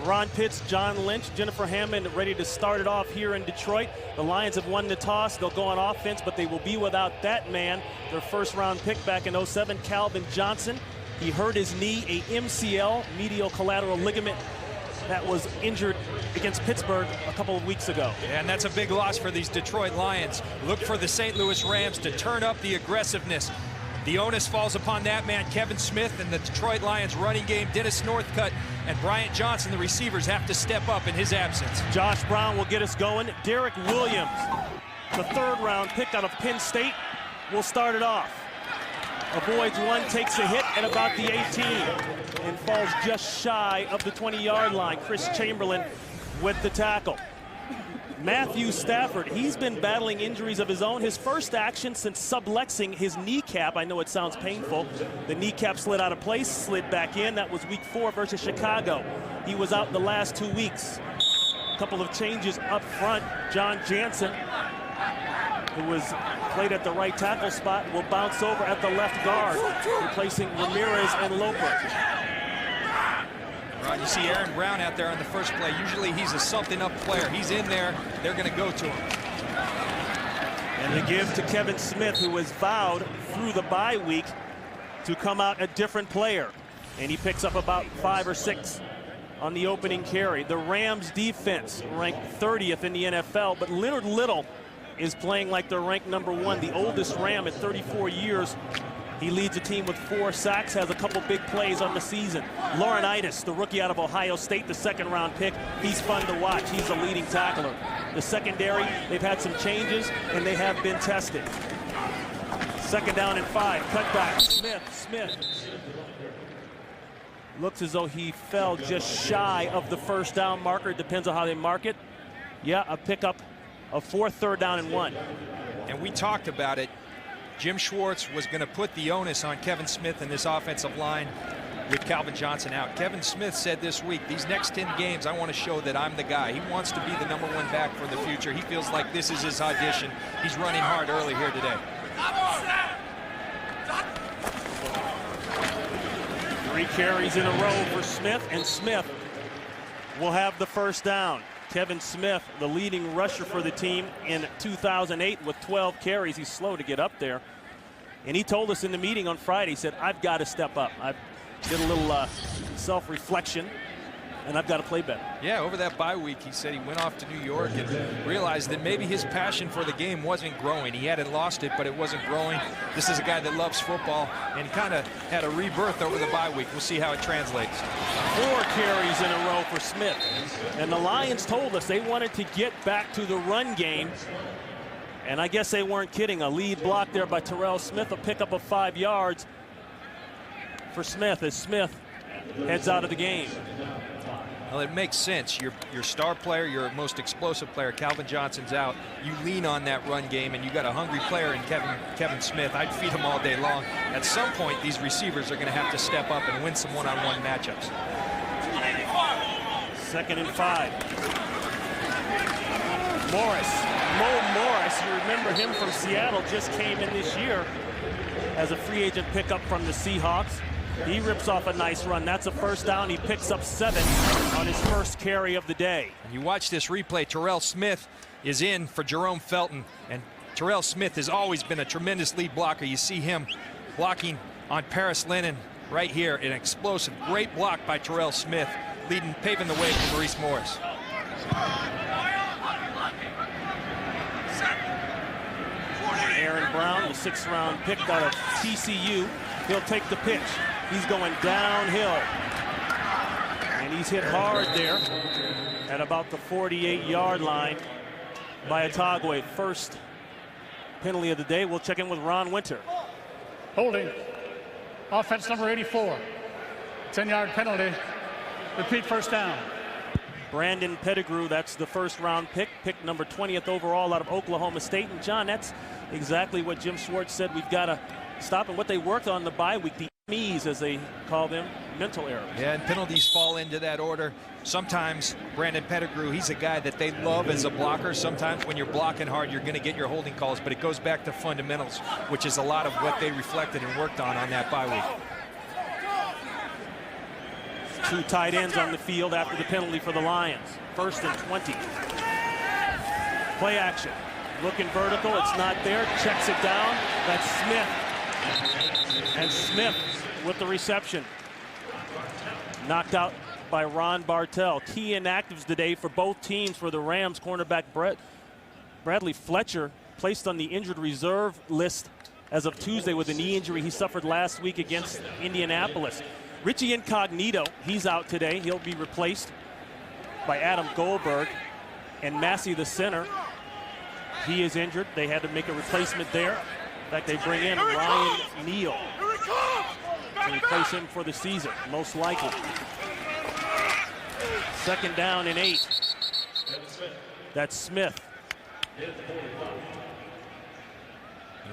Ron Pitts, John Lynch, Jennifer Hammond ready to start it off here in Detroit. The Lions have won the toss. They'll go on offense, but they will be without that man, their first-round pick back in '07, Calvin Johnson. He hurt his knee, a MCL, medial collateral ligament, that was injured against Pittsburgh a couple of weeks ago. Yeah, and that's a big loss for these Detroit Lions. Look for the St. Louis Rams to turn up the aggressiveness. The onus falls upon that man, Kevin Smith, and the Detroit Lions running game. Dennis Northcutt and Bryant Johnson, the receivers, have to step up in his absence. Josh Brown will get us going. Derek Williams, the third-round pick out of Penn State, will start it off. Avoids one, takes a hit at about the 18, and falls just shy of the 20-yard line. Chris Chamberlain with the tackle. Matthew Stafford, he's been battling injuries of his own. His first action since subluxing his kneecap. I know it sounds painful. The kneecap slid out of place, slid back in. That was week 4 versus Chicago. He was out the last 2 weeks. A couple of changes up front. John Jansen, who was played at the right tackle spot, will bounce over at the left guard, replacing Ramirez and Loper. Ron, you see Aaron Brown out there on the first play. Usually he's a something-up player. He's in there. They're going to go to him. And they give to Kevin Smith, who has vowed through the bye week to come out a different player. And he picks up about 5 or 6 on the opening carry. The Rams defense ranked 30th in the NFL, but Leonard Little is playing like they're ranked #1, the oldest Ram at 34 years. He leads a team with 4 sacks, has a couple big plays on the season. Laurinaitis, the rookie out of Ohio State, the second-round pick. He's fun to watch. He's a leading tackler. The secondary, they've had some changes, and they have been tested. 2nd down and 5. Cutback. Smith. Looks as though he fell just shy of the first down marker. It depends on how they mark it. Yeah, a pickup of 4th, 3rd down and 1. And we talked about it. Jim Schwartz was going to put the onus on Kevin Smith and this offensive line with Calvin Johnson out. Kevin Smith said this week, these next 10 games, I want to show that I'm the guy. He wants to be the #1 back for the future. He feels like this is his audition. He's running hard early here today. 3 carries in a row for Smith, and Smith will have the first down. Kevin Smith, the leading rusher for the team in 2008 with 12 carries. He's slow to get up there. And he told us in the meeting on Friday, he said, I've got to step up. I did a little self-reflection, and I've got to play better. Yeah, over that bye week, he said he went off to New York and realized that maybe his passion for the game wasn't growing. He hadn't lost it, but it wasn't growing. This is a guy that loves football and kind of had a rebirth over the bye week. We'll see how it translates. 4 carries in a row for Smith. And the Lions told us they wanted to get back to the run game. And I guess they weren't kidding. A lead block there by Terrell Smith, a pickup of 5 yards for Smith as Smith heads out of the game. Well, it makes sense. Your star player, your most explosive player, Calvin Johnson's out. You lean on that run game, and you got a hungry player in Kevin Smith. I'd feed him all day long. At some point, these receivers are going to have to step up and win some one-on-one matchups. 2nd and 5. Mo Morris, you remember him from Seattle, just came in this year as a free agent pickup from the Seahawks. He rips off a nice run. That's a first down. He picks up 7 on his first carry of the day. You watch this replay. Terrell Smith is in for Jerome Felton, and Terrell Smith has always been a tremendous lead blocker. You see him blocking on Paris Lennon right here. An explosive, great block by Terrell Smith, paving the way for Maurice Morris. Aaron Brown, the 6th-round pick out of TCU. He'll take the pitch. He's going downhill. And he's hit hard there at about the 48-yard line by Otagwe. First penalty of the day. We'll check in with Ron Winter. Holding. Offense number 84. 10-yard penalty. Repeat, first down. Brandon Pettigrew, that's the 1st-round pick number 20th overall out of Oklahoma State. And John, that's exactly what Jim Schwartz said. We've got to stop and what they worked on the bye week, the MEs as they call them, mental errors. Yeah, and penalties fall into that order. Sometimes Brandon Pettigrew, he's a guy that they love as a blocker. Sometimes when you're blocking hard, you're going to get your holding calls, but it goes back to fundamentals, which is a lot of what they reflected and worked on that bye week. Two tight ends on the field after the penalty for the Lions. 1st and 20. Play action. Looking vertical. It's not there. Checks it down. That's Smith. And Smith with the reception. Knocked out by Ron Bartel. Key inactives today for both teams. For the Rams, cornerback Bradley Fletcher placed on the injured reserve list as of Tuesday with a knee injury he suffered last week against Indianapolis. Richie Incognito, he's out today. He'll be replaced by Adam Goldberg. And Massey, the center, he is injured. They had to make a replacement there. In fact, they bring in Ryan Neal to replace him for the season, most likely. 2nd down and 8. That's Smith.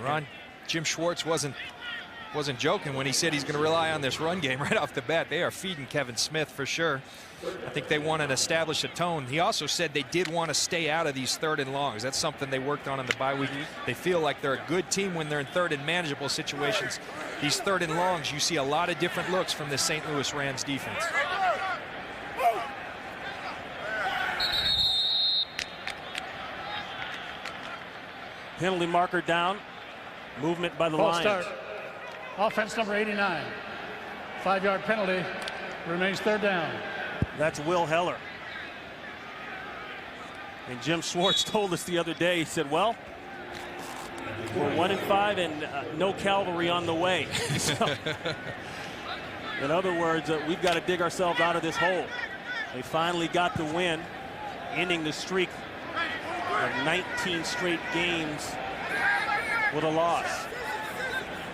Ron, Jim Schwartz wasn't joking when he said he's going to rely on this run game right off the bat. They are feeding Kevin Smith for sure. I think they want to establish a tone. He also said they did want to stay out of these 3rd and longs. That's something they worked on in the bye week. They feel like they're a good team when they're in 3rd and manageable situations. These 3rd and longs, you see a lot of different looks from the St. Louis Rams defense. Penalty marker down. Movement by the Lions. Start. Offense number 89. 5-yard penalty. Remains 3rd down. That's Will Heller. And Jim Schwartz told us the other day, he said, well, we're 1-5 and no cavalry on the way. So, in other words, we've got to dig ourselves out of this hole. They finally got the win, ending the streak of 19 straight games with a loss.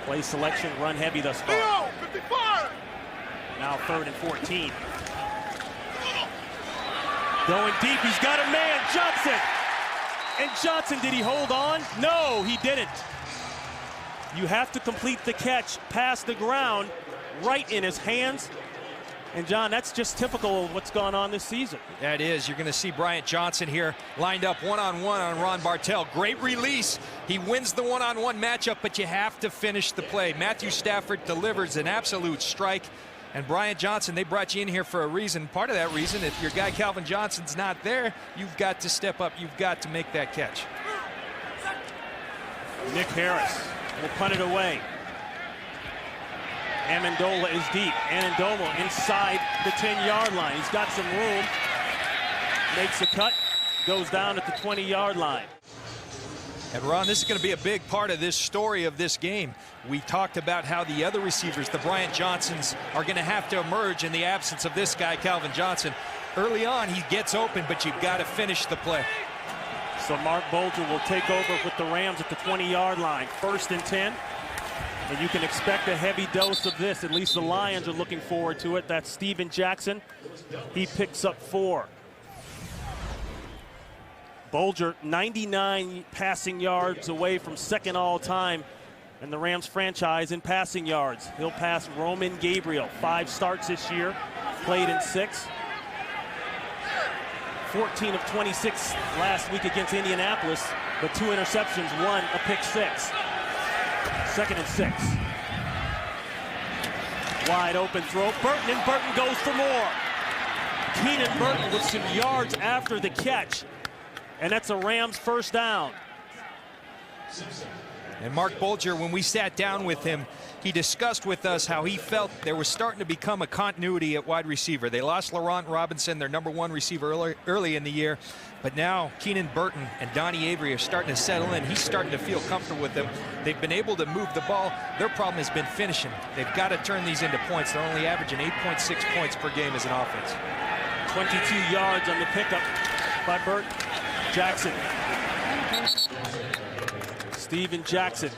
Play selection, run heavy thus far. Now 3rd and 14. Going deep, he's got a man, Johnson. And Johnson, did he hold on? No, he didn't. You have to complete the catch past the ground, right in his hands. And John, that's just typical of what's gone on this season. That is. You're going to see Bryant Johnson here lined up one-on-one on Ron Bartel. Great release. He wins the one-on-one matchup, but you have to finish the play. Matthew Stafford delivers an absolute strike. And Bryant Johnson, they brought you in here for a reason. Part of that reason, if your guy Calvin Johnson's not there, you've got to step up. You've got to make that catch. Nick Harris will punt it away. Amendola is deep. Amendola inside the 10-yard line. He's got some room. Makes a cut. Goes down at the 20-yard line. And Ron, this is going to be a big part of this story of this game. We talked about how the other receivers, the Bryant Johnsons, are going to have to emerge in the absence of this guy, Calvin Johnson. Early on, he gets open, but you've got to finish the play. So Mark Bulger will take over with the Rams at the 20-yard line. 1st and 10. And you can expect a heavy dose of this. At least the Lions are looking forward to it. That's Steven Jackson. He picks up 4. Bulger, 99 passing yards away from 2nd all-time in the Rams franchise in passing yards. He'll pass Roman Gabriel. 5 starts this year, played in 6. 14 of 26 last week against Indianapolis, but 2 interceptions, 1 a pick 6. 2nd and 6. Wide open throw. Burton, and Burton goes for more. Keenan Burton with some yards after the catch. And that's a Rams 1st down. And Mark Bulger, when we sat down with him, he discussed with us how he felt there was starting to become a continuity at wide receiver. They lost Laurent Robinson, their #1 receiver early in the year. But now Keenan Burton and Donnie Avery are starting to settle in. He's starting to feel comfortable with them. They've been able to move the ball. Their problem has been finishing. They've got to turn these into points. They're only averaging 8.6 points per game as an offense. 22 yards on the pickup by Burton. Jackson. Steven Jackson.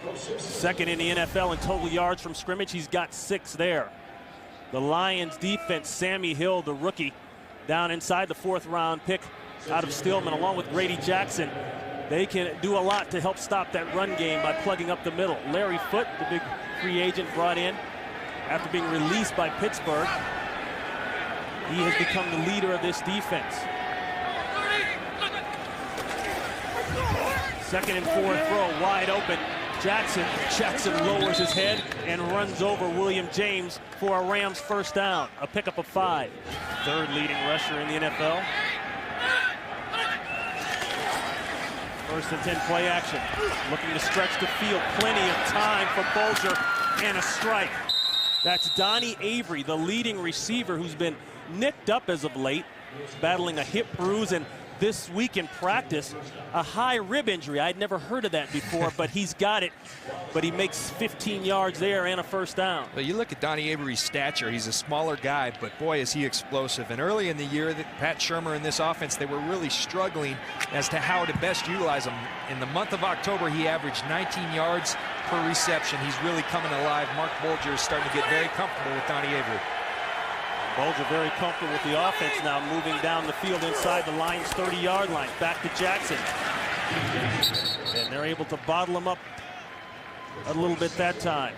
2nd in the NFL in total yards from scrimmage. He's got 6 there. The Lions defense, Sammy Hill, the rookie, down inside the 4th-round pick out of Stillman, along with Grady Jackson. They can do a lot to help stop that run game by plugging up the middle. Larry Foote, the big free agent brought in after being released by Pittsburgh. He has become the leader of this defense. 2nd and 4 throw, wide open. Jackson lowers his head and runs over William James for a Rams first down, a pickup of 5. Third leading rusher in the NFL. First and 10 play action. Looking to stretch the field. Plenty of time for Bulger and a strike. That's Donnie Avery, the leading receiver who's been nicked up as of late, battling a hip bruise and this week in practice, a high rib injury. I'd never heard of that before, but he's got it. But he makes 15 yards there and a first down. But you look at Donnie Avery's stature. He's a smaller guy, but boy, is he explosive. And early in the year, Pat Shurmur in this offense, they were really struggling as to how to best utilize him. In the month of October, he averaged 19 yards per reception. He's really coming alive. Mark Bulger is starting to get very comfortable with Donnie Avery. Bulger very comfortable with the offense now, moving down the field inside the Lions' 30-yard line. Back to Jackson. And they're able to bottle him up a little bit that time.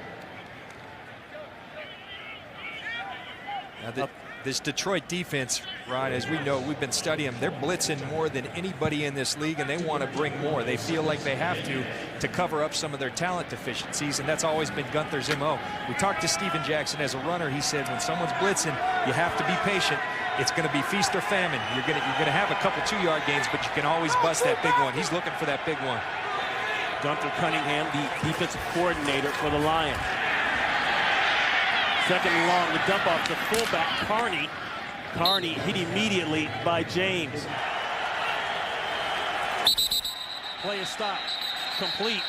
Now this Detroit defense, Ron, as we know, we've been studying them. They're blitzing more than anybody in this league, and they want to bring more. They feel like they have to cover up some of their talent deficiencies, and that's always been Gunther's MO. We talked to Steven Jackson as a runner. He said when someone's blitzing, you have to be patient. It's going to be feast or famine. You're going to have a couple 2-yard gains, but you can always bust that big one. He's looking for that big one. Gunther Cunningham, the defensive coordinator for the Lions. Second and long, the dump off to fullback Carney. Carney hit immediately by James. Play is stopped. Complete.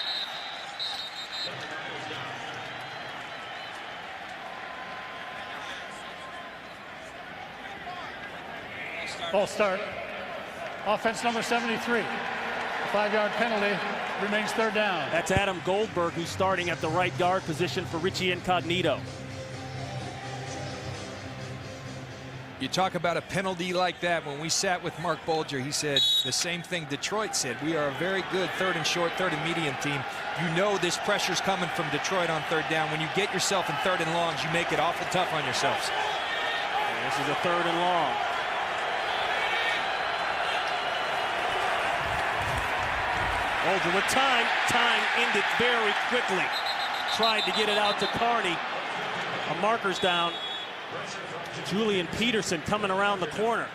False start. Offense number 73. A 5-yard penalty. Remains third down. That's Adam Goldberg, who's starting at the right guard position for Richie Incognito. You talk about a penalty like that. When we sat with Mark Bulger, he said the same thing Detroit said. We are a very good third and short, third and medium team. You know this pressure's coming from Detroit on third down. When you get yourself in third and longs, you make it awful tough on yourselves. And this is a third and long. Bulger with time. Time ended very quickly. Tried to get it out to Carney. A marker's down. Julian Peterson coming around the corner.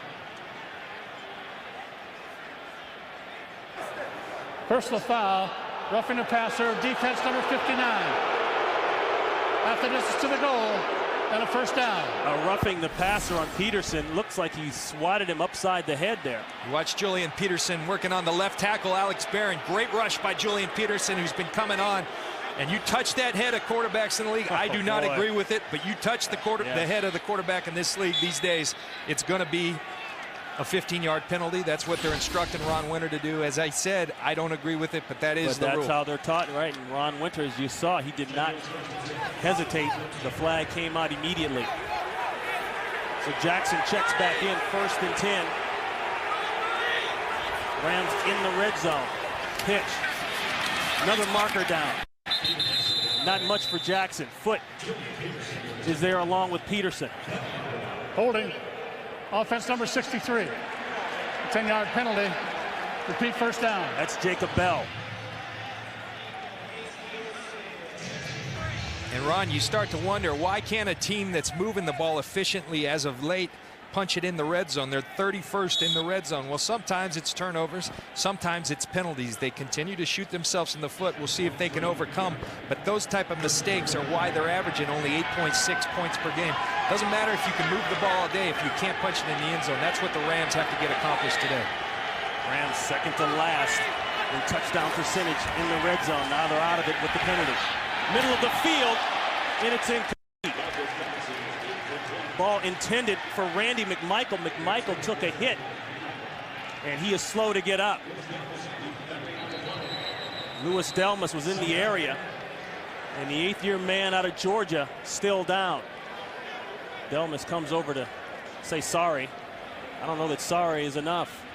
Personal foul, roughing the passer, defense number 59. After this is to the goal, and a first down. Roughing the passer on Peterson. Looks like he swatted him upside the head there. You watch Julian Peterson working on the left tackle, Alex Barron. Great rush by Julian Peterson, who's been coming on. And you touch that head of quarterbacks in the league. I do not agree with it, but you touch the head of the quarterback in this league these days, it's going to be a 15-yard penalty. That's what they're instructing Ron Winter to do. As I said, I don't agree with it, but that is the rule. That's how they're taught, right? And Ron Winter, as you saw, he did not hesitate. The flag came out immediately. So Jackson checks back in, 1st and 10. Rams in the red zone. Pitch. Another marker down. Not much for Jackson. Foot is there along with Peterson. Holding. Offense number 63. A 10-yard penalty. Repeat first down. That's Jacob Bell. And Ron, you start to wonder, why can't a team that's moving the ball efficiently as of late punch it in the red zone? They're 31st in the red zone. Well, sometimes it's turnovers, sometimes it's penalties. They continue to shoot themselves in the foot. We'll see if they can overcome. But those type of mistakes are why they're averaging only 8.6 points per game. Doesn't matter if you can move the ball all day if you can't punch it in the end zone. That's what the Rams have to get accomplished today. Rams second to last in touchdown percentage in the red zone. Now they're out of it with the penalty. Middle of the field, and it's incomplete. Ball intended for Randy McMichael. McMichael took a hit, and he is slow to get up. Louis Delmas was in the area, and the 8th-year man out of Georgia still down. Delmas comes over to say sorry. I don't know that sorry is enough.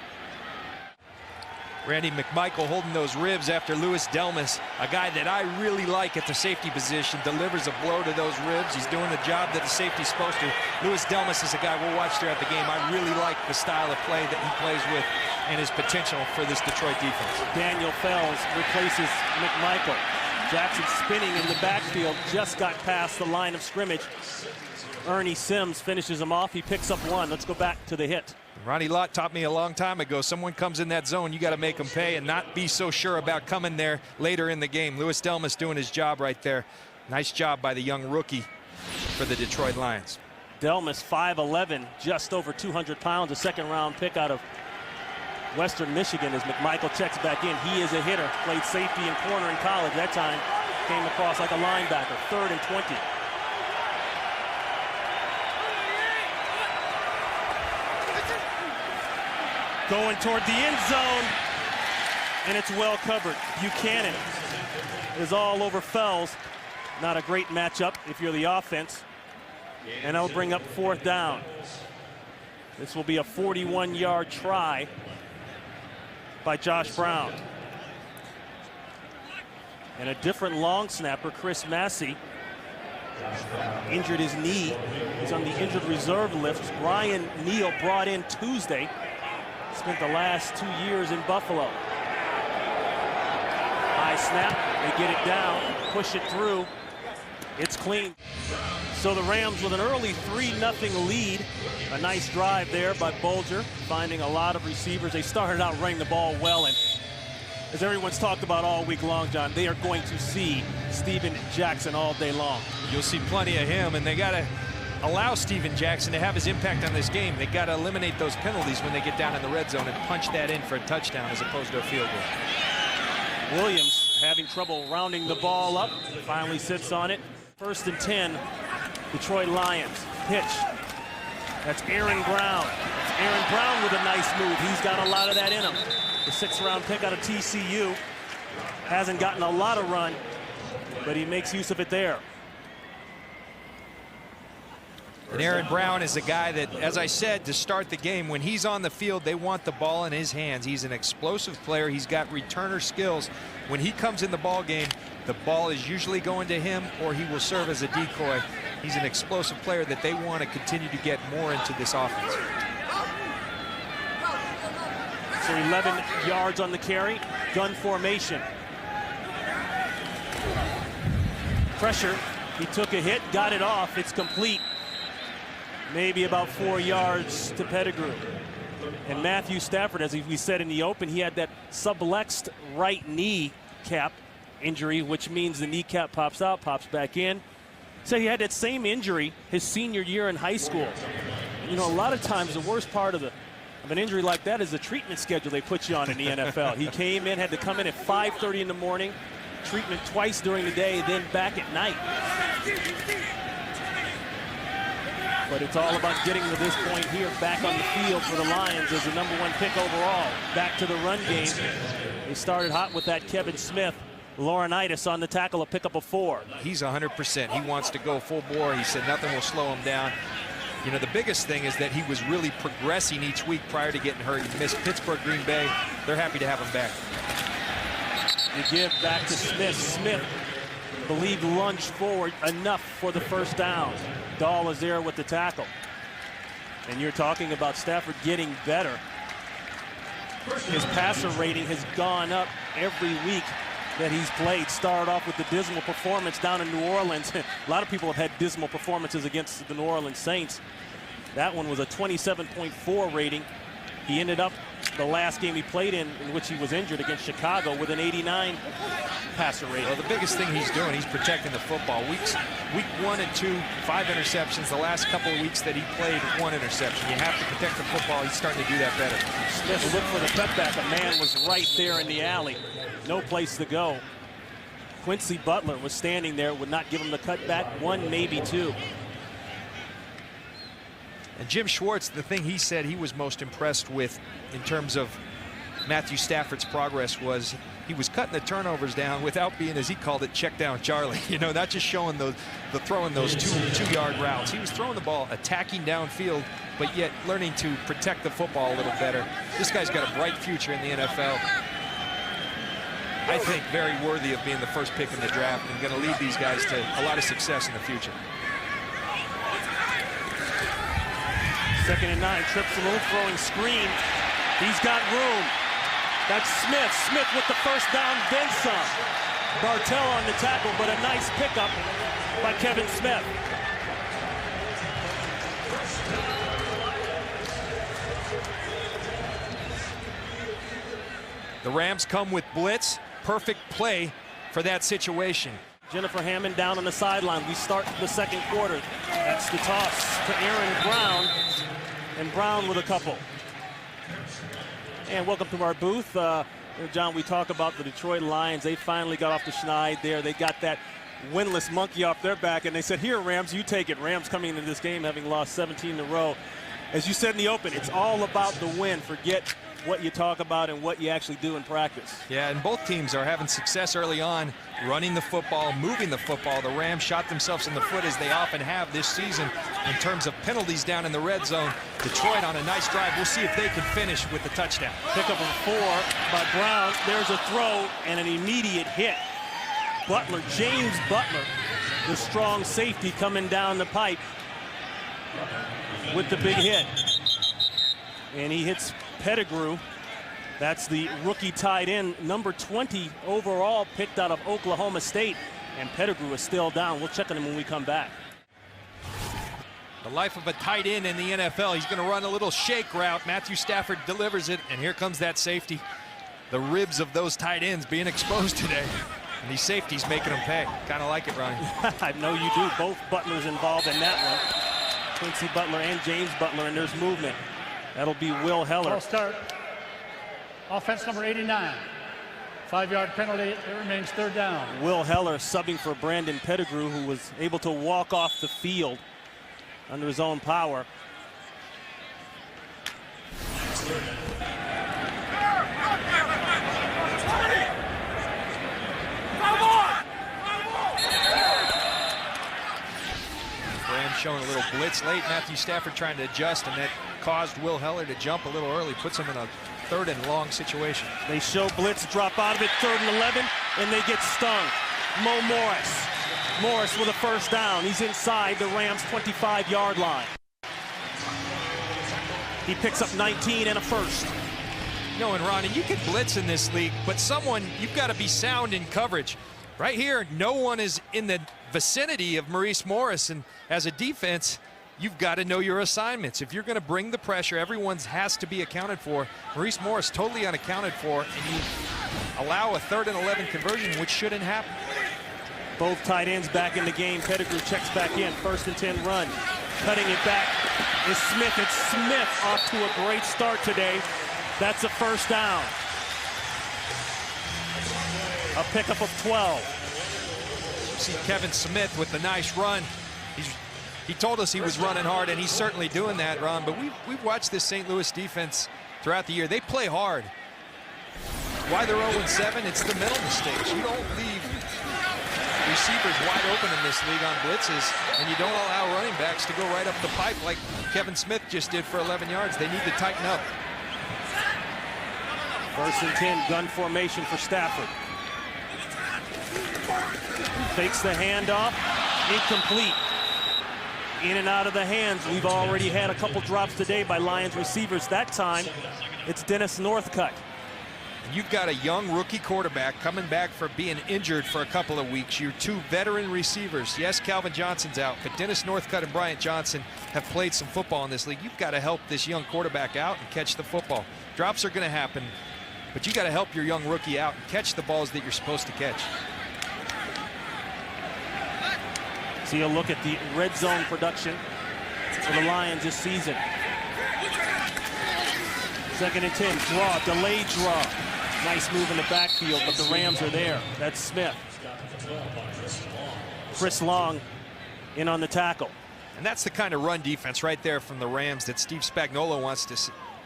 Randy McMichael holding those ribs after Louis Delmas, a guy that I really like at the safety position, delivers a blow to those ribs. He's doing the job that the safety's supposed to. Louis Delmas is a guy we'll watch throughout the game. I really like the style of play that he plays with and his potential for this Detroit defense. Daniel Fells replaces McMichael. Jackson spinning in the backfield, just got past the line of scrimmage. Ernie Sims finishes him off. He picks up one. Let's go back to the hit. Ronnie Lott taught me a long time ago, someone comes in that zone, you got to make them pay and not be so sure about coming there later in the game. Louis Delmas doing his job right there. Nice job by the young rookie for the Detroit Lions. Delmas, 5'11", just over 200 pounds, a second-round pick out of Western Michigan as McMichael checks back in. He is a hitter, played safety and corner in college. That time came across like a linebacker. 3rd and 20. Going toward the end zone, and it's well covered. Buchanan is all over Fells. Not a great matchup if you're the offense. And that'll bring up 4th down. This will be a 41-yard try by Josh Brown. And a different long snapper, Chris Massey, injured his knee. He's on the injured reserve list. Ryan Neal brought in Tuesday. Spent the last 2 years in Buffalo. High snap, they get it down, push it through. It's clean. So the Rams with an early 3-0 lead. A nice drive there by Bulger, finding a lot of receivers. They started out running the ball well, and as everyone's talked about all week long, John, they are going to see Steven Jackson all day long. You'll see plenty of him, and they got to allow Steven Jackson to have his impact on this game. They got to eliminate those penalties when they get down in the red zone and punch that in for a touchdown as opposed to a field goal. Williams having trouble rounding the ball up, finally sits on it. 1st and 10, Detroit Lions. Pitch. That's Aaron Brown. Aaron Brown with a nice move. He's got a lot of that in him. The 6th-round pick out of TCU. Hasn't gotten a lot of run, but he makes use of it there. And Aaron Brown is a guy that, as I said, to start the game, when he's on the field, they want the ball in his hands. He's an explosive player. He's got returner skills. When he comes in the ball game, the ball is usually going to him or he will serve as a decoy. He's an explosive player that they want to continue to get more into this offense. So 11 yards on the carry. Gun formation. Pressure. He took a hit, got it off. It's complete. Maybe about 4 yards to Pettigrew. And Matthew Stafford, as we said in the open, he had that sublexed right knee cap injury, which means the kneecap pops out, pops back in. So he had that same injury his senior year in high school. You know, a lot of times the worst part of an injury like that is the treatment schedule they put you on in the NFL. He came in, had to come in at 5:30 in the morning, treatment twice during the day, then back at night. But it's all about getting to this point here, back on the field for the Lions as the #1 pick overall. Back to the run game. They started hot with that Kevin Smith. Laurinaitis on the tackle, a pickup of 4. He's 100%. He wants to go full bore. He said nothing will slow him down. You know, the biggest thing is that he was really progressing each week prior to getting hurt. He missed Pittsburgh, Green Bay. They're happy to have him back. The give back to Smith. Smith, believe, lunged forward enough for the 1st down. Dahl is there with the tackle. And you're talking about Stafford getting better. His passer rating has gone up every week that he's played. Started off with the dismal performance down in New Orleans. A lot of people have had dismal performances against the New Orleans Saints. That one was a 27.4 rating. He ended up the last game he played in which he was injured, against Chicago, with an 89 passer rating. Well, the biggest thing he's doing, he's protecting the football. Week 1 and 2, 5 interceptions. The last couple of weeks that he played, 1 interception. You have to protect the football. He's starting to do that better. Smith looked for the cutback. A man was right there in the alley. No place to go. Quincy Butler was standing there, would not give him the cutback. 1, maybe 2. And Jim Schwartz, the thing he said he was most impressed with in terms of Matthew Stafford's progress was he was cutting the turnovers down without being, as he called it, check down Charlie. You know, not just showing throwing those two-yard routes. He was throwing the ball, attacking downfield, but yet learning to protect the football a little better. This guy's got a bright future in the NFL. I think very worthy of being the 1st pick in the draft and going to lead these guys to a lot of success in the future. 2nd and 9, trips a little throwing screen. He's got room. That's Smith. Smith with the 1st down, then some. Bartell on the tackle, but a nice pickup by Kevin Smith. The Rams come with blitz. Perfect play for that situation. Jennifer Hammond down on the sideline. We start the second quarter. That's the toss to Aaron Brown, and Brown with a couple. And welcome to our booth. John, we talk about the Detroit Lions. They finally got off the schneid there. They got that winless monkey off their back, and they said, here, Rams, you take it. Rams coming into this game having lost 17 in a row. As you said in the open, it's all about the win. Forget what you talk about and what you actually do in practice. Yeah, and both teams are having success early on, running the football, moving the football. The Rams shot themselves in the foot, as they often have this season, in terms of penalties down in the red zone. Detroit on a nice drive. We'll see if they can finish with the touchdown. Pickup of 4 by Brown. There's a throw and an immediate hit. Butler, James Butler, the strong safety, coming down the pipe with the big hit. And he hits Pettigrew. That's the rookie tight end, number 20 overall, picked out of Oklahoma State. And Pettigrew is still down. We'll check on him when we come back. The life of a tight end in the NFL. He's going to run a little shake route. Matthew Stafford delivers it, and here comes that safety. The ribs of those tight ends being exposed today. And these safeties making them pay. Kind of like it, Ronnie. I know you do. Both Butlers involved in that one. Quincy Butler and James Butler, and there's movement. That'll be Will Heller. Ball start. Offense number 89. 5-yard penalty. It remains third down. Will Heller subbing for Brandon Pettigrew, who was able to walk off the field under his own power. Rams showing a little blitz late. Matthew Stafford trying to adjust, and that caused Will Heller to jump a little early, puts him in a third and long situation. They show blitz, drop out of it, 3rd and 11, and they get stung. Mo Morris. Morris with a first down. He's inside the Rams' 25-yard line. He picks up 19 and a first. No, and Ronnie, you can blitz in this league, but you've got to be sound in coverage. Right here, no one is in the vicinity of Maurice Morris, and as a defense, you've got to know your assignments. If you're going to bring the pressure, everyone has to be accounted for. Maurice Morris totally unaccounted for, and you allow a 3rd and 11 conversion, which shouldn't happen. Both tight ends back in the game. Pettigrew checks back in. 1st and 10 run. Cutting it back is Smith. It's Smith off to a great start today. That's a first down. A pickup of 12. You see Kevin Smith with the nice run. He told us he was running hard, and he's certainly doing that, Ron. But we've watched this St. Louis defense throughout the year. They play hard. Why they're 0-7? It's the mental mistakes. You don't leave receivers wide open in this league on blitzes, and you don't allow running backs to go right up the pipe like Kevin Smith just did for 11 yards. They need to tighten up. 1st and 10, gun formation for Stafford. Fakes the handoff, incomplete. In and out of the hands. We've already had a couple drops today by Lions receivers. That time, it's Dennis Northcutt. You've got a young rookie quarterback coming back for being injured for a couple of weeks. Your 2 veteran receivers. Yes, Calvin Johnson's out, but Dennis Northcutt and Bryant Johnson have played some football in this league. You've got to help this young quarterback out and catch the football. Drops are going to happen, but you got to help your young rookie out and catch the balls that you're supposed to catch. See a look at the red zone production for the Lions this season. 2nd and 10, draw, delayed draw. Nice move in the backfield, but the Rams are there. That's Smith. Chris Long in on the tackle. And that's the kind of run defense right there from the Rams that Steve Spagnuolo wants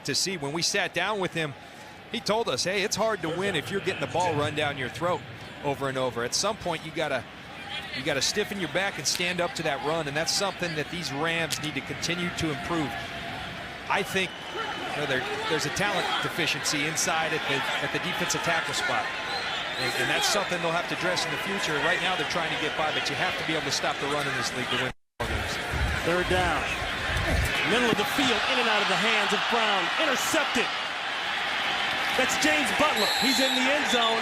to see. When we sat down with him, he told us, hey, it's hard to win if you're getting the ball run down your throat over and over. At some point, you gotta stiffen your back and stand up to that run, and that's something that these Rams need to continue to improve. I think there's a talent deficiency inside at the defensive tackle spot. And that's something they'll have to address in the future. Right now, they're trying to get by, but you have to be able to stop the run in this league to win games. 3rd down. Middle of the field, in and out of the hands of Brown. Intercepted. That's James Butler. He's in the end zone.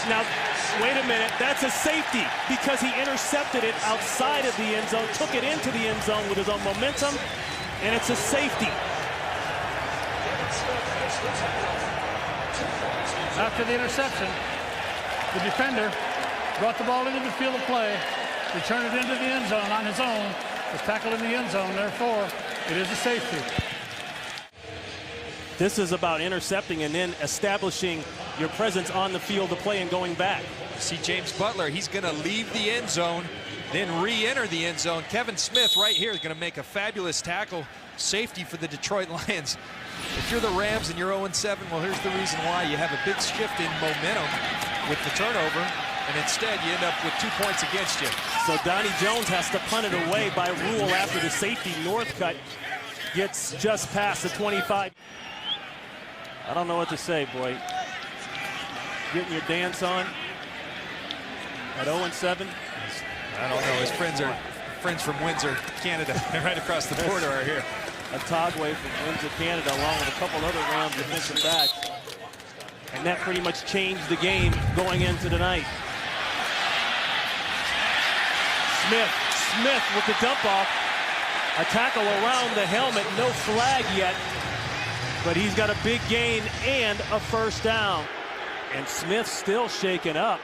Now, wait a minute. That's a safety because he intercepted it outside of the end zone, took it into the end zone with his own momentum, and it's a safety. After the interception, the defender brought the ball into the field of play, returned it into the end zone on his own, was tackled in the end zone, therefore, it is a safety. This is about intercepting and then establishing your presence on the field of play and going back. See James Butler, he's going to leave the end zone, then re-enter the end zone. Kevin Smith right here is going to make a fabulous tackle, safety for the Detroit Lions. If you're the Rams and you're 0-7, well, here's the reason why. You have a big shift in momentum with the turnover, and instead you end up with 2 points against you. So Donnie Jones has to punt it away by rule after the safety. Northcutt gets just past the 25. I don't know what to say, boy. Getting your dance on at 0-7. I don't know. His friends are friends from Windsor, Canada, right across the border are here. Otagwe from Windsor, Canada, along with a couple other Rams defensive backs. And that pretty much changed the game going into tonight. Smith with the dump off. A tackle around the helmet, no flag yet. But he's got a big gain and a first down. And Smith still shaken up.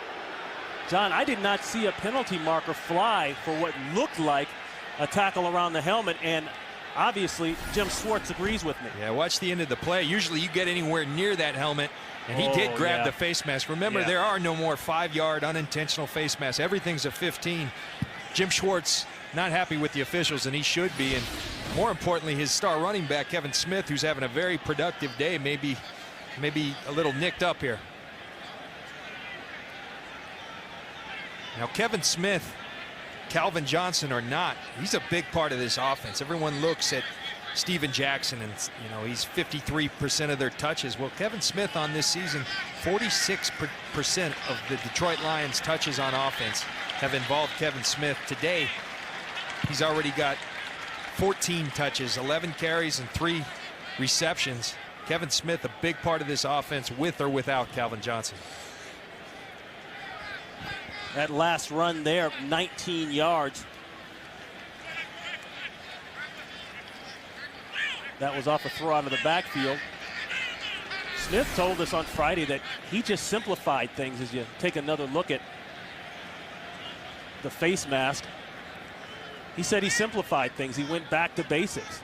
John, I did not see a penalty marker fly for what looked like a tackle around the helmet, and obviously Jim Schwartz agrees with me. Yeah, watch the end of the play. Usually you get anywhere near that helmet, and he did grab the face mask. Remember, there are no more 5-yard unintentional face masks. Everything's a 15. Jim Schwartz not happy with the officials, and he should be. And more importantly, his star running back, Kevin Smith, who's having a very productive day, maybe a little nicked up here. Now, Kevin Smith, Calvin Johnson or not, he's a big part of this offense. Everyone looks at Steven Jackson and, you know, he's 53% of their touches. Well, Kevin Smith on this season, 46% of the Detroit Lions touches on offense have involved Kevin Smith. Today, he's already got 14 touches, 11 carries, and 3 receptions. Kevin Smith, a big part of this offense with or without Calvin Johnson. That last run there, 19 yards. That was off a throw out of the backfield. Smith told us on Friday that he just simplified things. As you take another look at the face mask, he said he simplified things. He went back to basics.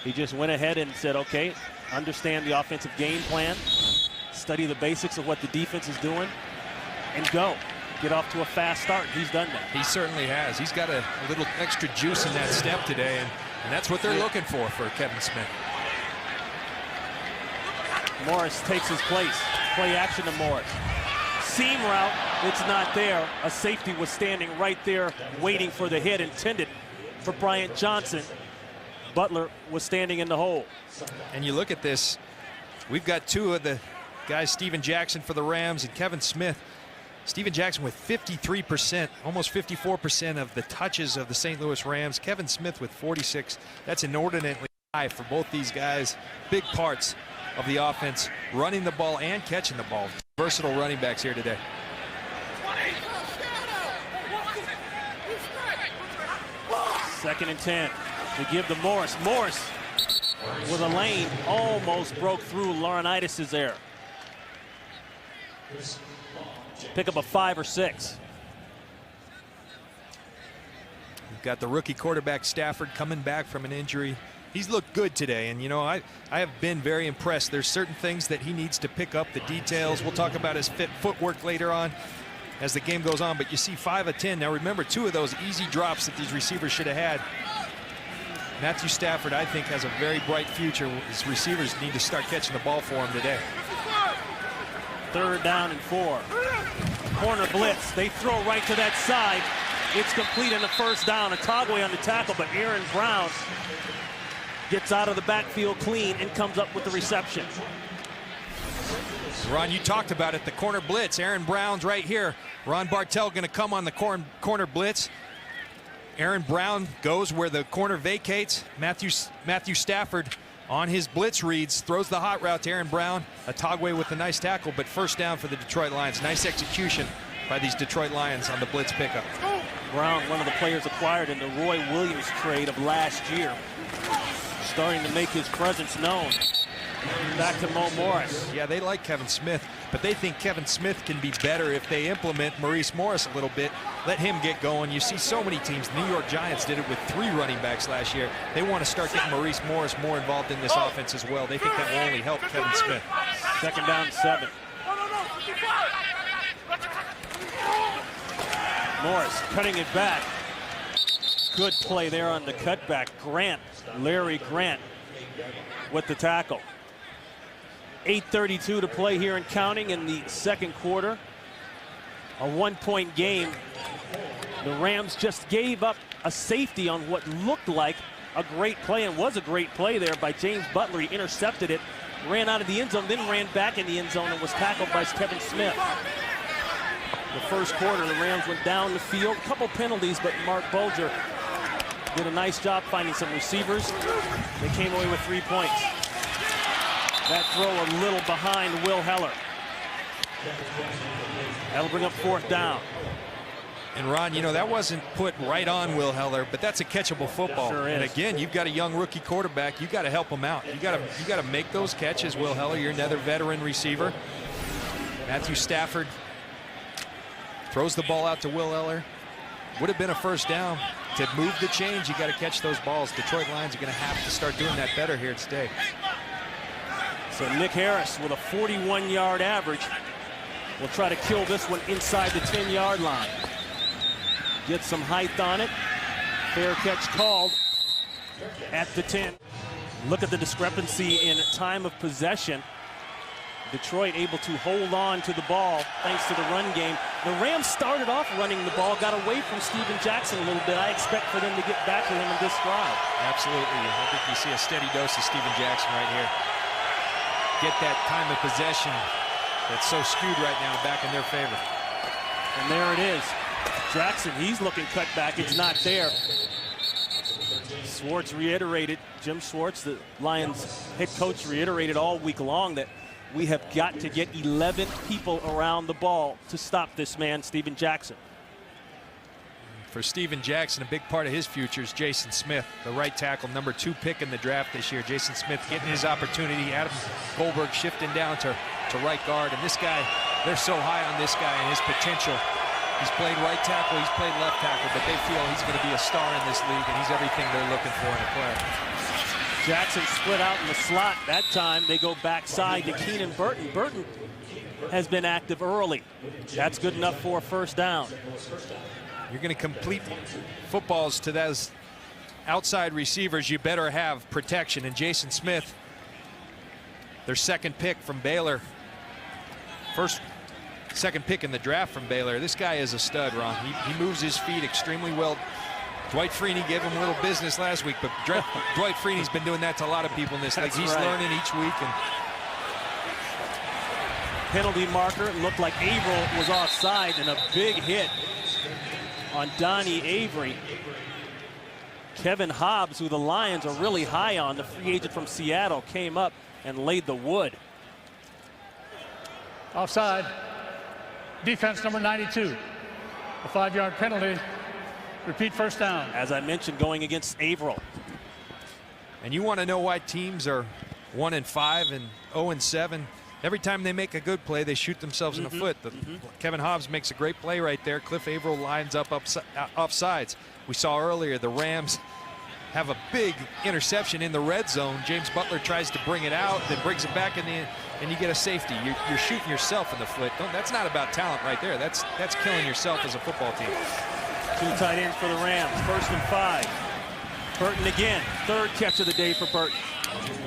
He just went ahead and said, okay, understand the offensive game plan, study the basics of what the defense is doing, and go. Get off to a fast start. He's done that. He certainly has. He's got a little extra juice in that step today, and that's what they're looking for Kevin Smith. Morris takes his place. Play action to Morris. Seam route, it's not there. A safety was standing right there waiting for the hit intended for Bryant Johnson. Butler was standing in the hole. And you look at this, we've got 2 of the guys, Steven Jackson for the Rams and Kevin Smith. Steven Jackson with 53%, almost 54% of the touches of the St. Louis Rams. Kevin Smith with 46. That's inordinately high for both these guys. Big parts of the offense, running the ball and catching the ball. Versatile running backs here today. Second and 10. To give to Morris. Morris with a lane almost broke through Laurinaitis' there. Pick up a 5 or 6. We've got the rookie quarterback Stafford coming back from an injury. He's looked good today, and you know, I have been very impressed. There's certain things that he needs to pick up, the details. We'll talk about his footwork later on as the game goes on, but you see 5 of 10. Now remember, 2 of those easy drops that these receivers should have had. Matthew Stafford, I think, has a very bright future. His receivers need to start catching the ball for him today. 3rd down and 4. Corner blitz. They throw right to that side. It's complete in the first down. Otagwe on the tackle, but Aaron Brown gets out of the backfield clean and comes up with the reception. Ron, you talked about it, the corner blitz. Aaron Brown's right here. Ron Bartell going to come on the corner blitz. Aaron Brown goes where the corner vacates. Matthew Stafford on his blitz reads, throws the hot route to Aaron Brown. Atagwe with a nice tackle, but first down for the Detroit Lions. Nice execution by these Detroit Lions on the blitz pickup. Brown, one of the players acquired in the Roy Williams trade of last year, starting to make his presence known. Back to Mo Morris. Yeah, they like Kevin Smith, but they think Kevin Smith can be better if they implement Maurice Morris a little bit, let him get going. You see so many teams. The New York Giants did it with 3 running backs last year. They want to start getting Maurice Morris more involved in this offense as well. They think that will only help Kevin Smith. Second down, 7. Morris cutting it back. Good play there on the cutback. Grant, Larry Grant with the tackle. 8:32 to play here and counting in the second quarter. A 1-point game. The Rams just gave up a safety on what looked like a great play, and was a great play there by James Butler. He intercepted it, ran out of the end zone, then ran back in the end zone and was tackled by Kevin Smith. The first quarter, the Rams went down the field. A couple penalties, but Mark Bulger did a nice job finding some receivers. They came away with 3 points. That throw a little behind Will Heller. That'll bring up 4th down. And Ron, you know, that wasn't put right on Will Heller, but that's a catchable football. Sure is. And again, you've got a young rookie quarterback. You got to help him out. You got to make those catches, Will Heller. You're another veteran receiver. Matthew Stafford throws the ball out to Will Heller. Would have been a first down. To move the chains, you got to catch those balls. Detroit Lions are going to have to start doing that better here today. So Nick Harris with a 41-yard average will try to kill this one inside the 10-yard line. Get some height on it. Fair catch called at the 10. Look at the discrepancy in time of possession. Detroit able to hold on to the ball thanks to the run game. The Rams started off running the ball, got away from Steven Jackson a little bit. I expect for them to get back to him in this drive. Absolutely. I think you see a steady dose of Steven Jackson right here. Get that time of possession that's so skewed right now back in their favor. And there it is. Jackson, he's looking cut back. It's not there. Schwartz reiterated, Jim Schwartz, the Lions head coach, reiterated all week long that we have got to get 11 people around the ball to stop this man, Steven Jackson. For Steven Jackson, a big part of his future is Jason Smith, the right tackle, number 2 pick in the draft this year. Jason Smith getting his opportunity. Adam Goldberg shifting down to right guard. And this guy, they're so high on this guy and his potential. He's played right tackle, he's played left tackle, but they feel he's going to be a star in this league, and he's everything they're looking for in a player. Jackson split out in the slot. That time they go backside to Keenan Burton. Burton has been active early. That's good enough for a first down. You're going to complete footballs to those outside receivers. You better have protection. And Jason Smith, their second pick from Baylor. Second pick in the draft from Baylor. This guy is a stud, Ron. He moves his feet extremely well. Dwight Freeney gave him a little business last week, but Dwight Freeney's been doing that to a lot of people in this league. He's learning each week. And penalty marker. It looked like Averill was offside, and a big hit on Donnie Avery. Kevin Hobbs, who the Lions are really high on, the free agent from Seattle, came up and laid the wood. Offside. Defense number 92. A 5-yard penalty. Repeat first down. As I mentioned, going against Averill. And you want to know why teams are 1-5 and 0-7? Every time they make a good play, they shoot themselves in the foot. Kevin Hobbs makes a great play right there. Cliff Averill lines up offsides. We saw earlier the Rams have a big interception in the red zone. James Butler tries to bring it out, then brings it back in the, and you get a safety. You're shooting yourself in the foot. That's not about talent right there. That's killing yourself as a football team. 2 tight ends for the Rams. 1st and 5. Burton again. 3rd catch of the day for Burton.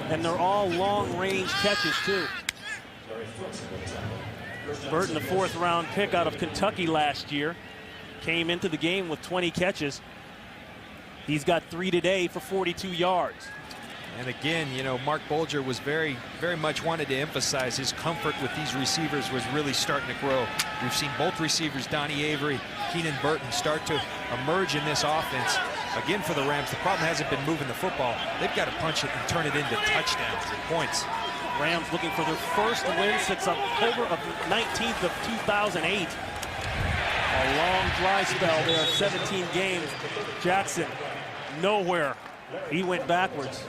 And they're all long-range catches, too. Burton, the 4th round pick out of Kentucky last year, came into the game with 20 catches. He's got 3 today for 42 yards. And again, you know, Mark Bulger was very much wanted to emphasize his comfort with these receivers was really starting to grow. We've seen both receivers, Donnie Avery, Keenan Burton, start to emerge in this offense. Again, for the Rams, the problem hasn't been moving the football. They've got to punch it and turn it into touchdowns and points. Rams looking for their first win since October of 19th of 2008. A long dry spell there, 17 games. Jackson, nowhere. He went backwards.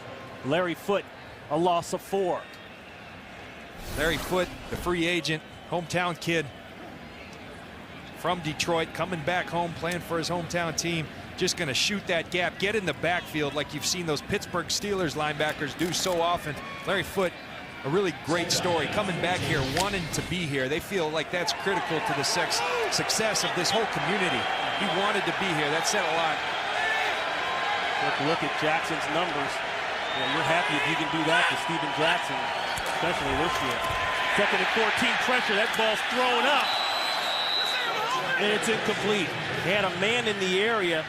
Larry Foote, a loss of 4. Larry Foote, the free agent, hometown kid from Detroit, coming back home, playing for his hometown team. Just going to shoot that gap, get in the backfield like you've seen those Pittsburgh Steelers linebackers do so often. Larry Foote, a really great story, coming back here, wanting to be here. They feel like that's critical to the success of this whole community. He wanted to be here. That said a lot. Look at Jackson's numbers. Yeah, you're happy if you can do that to Steven Jackson, especially this year. 2nd and 14, pressure. That ball's thrown up. And it's incomplete. He had a man in the area.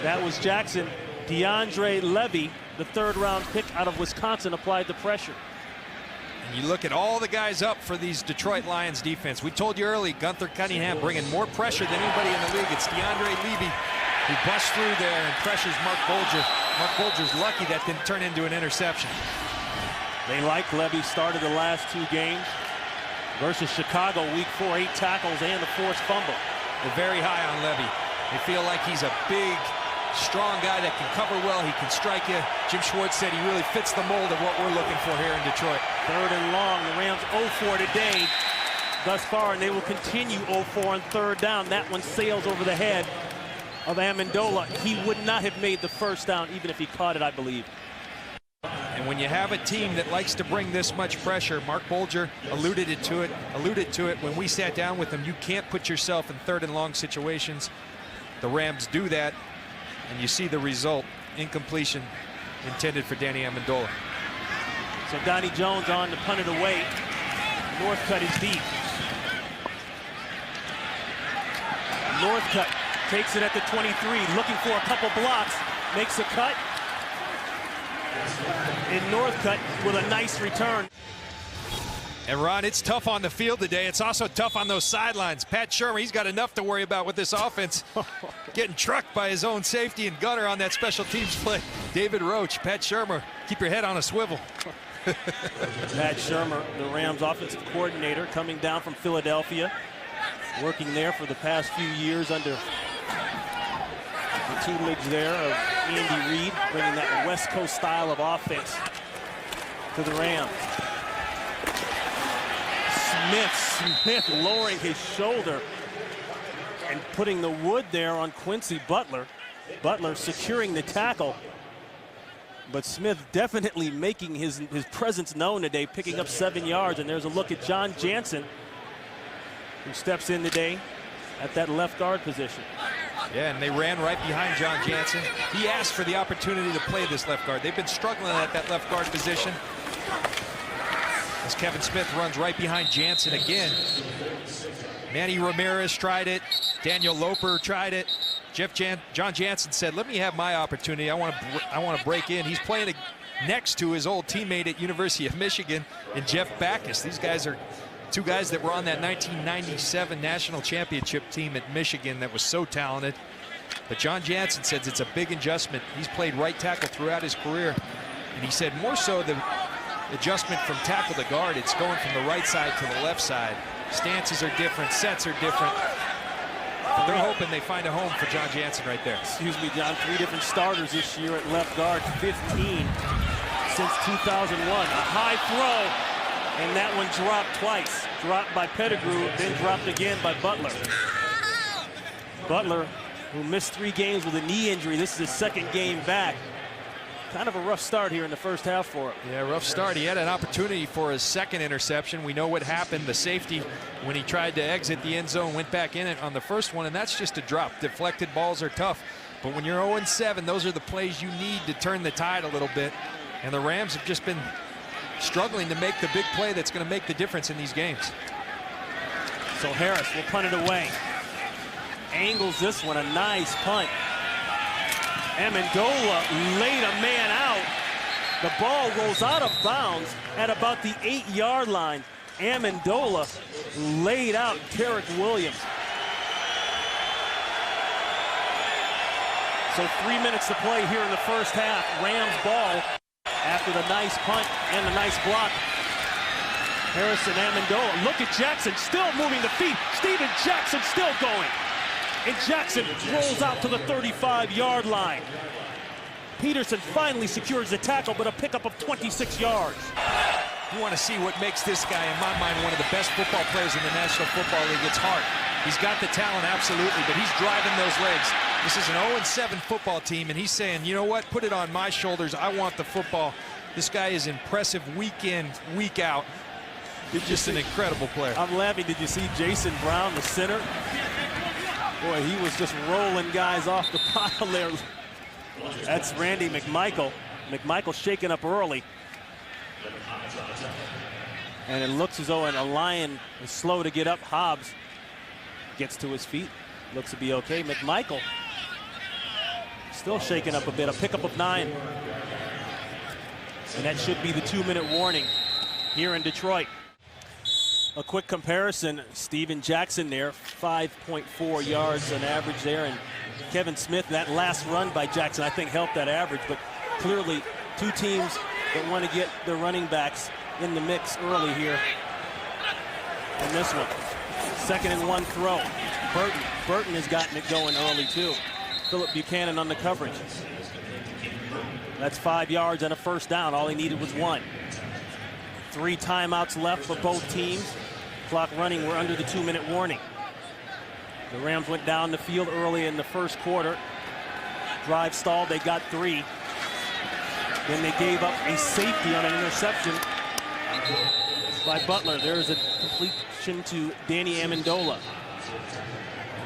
That was Jackson. DeAndre Levy, the 3rd-round pick out of Wisconsin, applied the pressure. And you look at all the guys up for these Detroit Lions defense. We told you early, Gunther Cunningham bringing more pressure than anybody in the league. It's DeAndre Levy who busts through there and pressures Mark Bulger. Mark Bulger's lucky that didn't turn into an interception. They like Levy, started the last 2 games. Versus Chicago, week 4, 8 tackles and the forced fumble. They're very high on Levy. They feel like he's a big, strong guy that can cover well. He can strike you. Jim Schwartz said he really fits the mold of what we're looking for here in Detroit. 3rd and long. The Rams 0-4 today thus far, and they will continue 0-4 on 3rd down. That one sails over the head of Amendola. He would not have made the 1st down even if he caught it, I believe. And when you have a team that likes to bring this much pressure, Mark Bulger alluded to it when we sat down with him. You can't put yourself in 3rd and long situations. The Rams do that, and you see the result. Incompletion intended for Danny Amendola. So Donnie Jones on to punt it away. Northcutt is deep. Northcutt takes it at the 23, looking for a couple blocks, makes a cut. And Northcutt with a nice return. And Ron, it's tough on the field today. It's also tough on those sidelines. Pat Shurmur, he's got enough to worry about with this offense. Getting trucked by his own safety and gunner on that special teams play. David Roach, Pat Shurmur, keep your head on a swivel. Pat Shurmur, the Rams offensive coordinator, coming down from Philadelphia, working there for the past few years under the tutelage there of Andy Reid, bringing that West Coast style of offense to the Rams. Smith lowering his shoulder and putting the wood there on Quincy Butler. Butler securing the tackle. But Smith definitely making his presence known today, picking up 7 yards. And there's a look at John Jansen, who steps in today at that left guard position. Yeah, and they ran right behind John Jansen. He asked for the opportunity to play this left guard. They've been struggling at that left guard position. As Kevin Smith runs right behind Jansen again. Manny Ramirez tried it. Daniel Loper tried it. John Jansen said, let me have my opportunity. I want to break in. He's playing next to his old teammate at University of Michigan and Jeff Backus. These guys are 2 guys that were on that 1997 national championship team at Michigan that was so talented. But John Jansen says it's a big adjustment. He's played right tackle throughout his career. And he said more so the adjustment from tackle to guard, it's going from the right side to the left side. Stances are different, sets are different. But they're hoping they find a home for John Jansen right there. Excuse me, John, 3 different starters this year at left guard, 15 since 2001. A high throw, and that one dropped twice. Dropped by Pettigrew, then dropped again by Butler. Butler, who missed 3 games with a knee injury. This is his 2nd game back. Kind of a rough start here in the first half for him. Yeah, rough start. He had an opportunity for his 2nd interception. We know what happened. The safety, when he tried to exit the end zone, went back in it on the first one, and that's just a drop. Deflected balls are tough. But when you're 0-7, those are the plays you need to turn the tide a little bit. And the Rams have just been struggling to make the big play that's going to make the difference in these games. So Harris will punt it away. Angles this one, a nice punt. Amendola laid a man out. The ball rolls out of bounds at about the 8-yard line. Amendola laid out Derek Williams. So 3 minutes to play here in the first half. Rams ball after the nice punt and the nice block. Harrison Amendola. Look at Jackson still moving the feet. Steven Jackson still going. And Jackson rolls out to the 35-yard line. Peterson finally secures the tackle, but a pickup of 26 yards. You want to see what makes this guy, in my mind, one of the best football players in the National Football League. It's heart. He's got the talent, absolutely, but he's driving those legs. This is an 0-7 football team, and he's saying, you know what, put it on my shoulders. I want the football. This guy is impressive week in, week out. He's just an incredible player. I'm laughing. Did you see Jason Brown, the center? Boy, he was just rolling guys off the pile there. That's Randy McMichael. McMichael shaking up early. And it looks as though a Lion is slow to get up. Hobbs gets to his feet. Looks to be okay. McMichael still shaking up a bit. A pickup of 9. And that should be the 2-minute warning here in Detroit. A quick comparison. Steven Jackson there, 5.4 yards on average there. And Kevin Smith, that last run by Jackson, I think helped that average. But clearly, two teams that want to get their running backs in the mix early here in this one. 2nd and 1 throw. Burton has gotten it going early too. Philip Buchanan on the coverage. That's 5 yards and a first down. All he needed was 1. 3 timeouts left for both teams. Clock running. We're under the 2-minute warning. The Rams went down the field early in the first quarter. Drive stalled. They got 3. Then they gave up a safety on an interception by Butler. There's a completion to Danny Amendola.